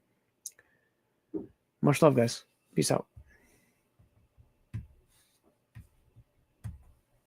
Much love, guys. Peace out.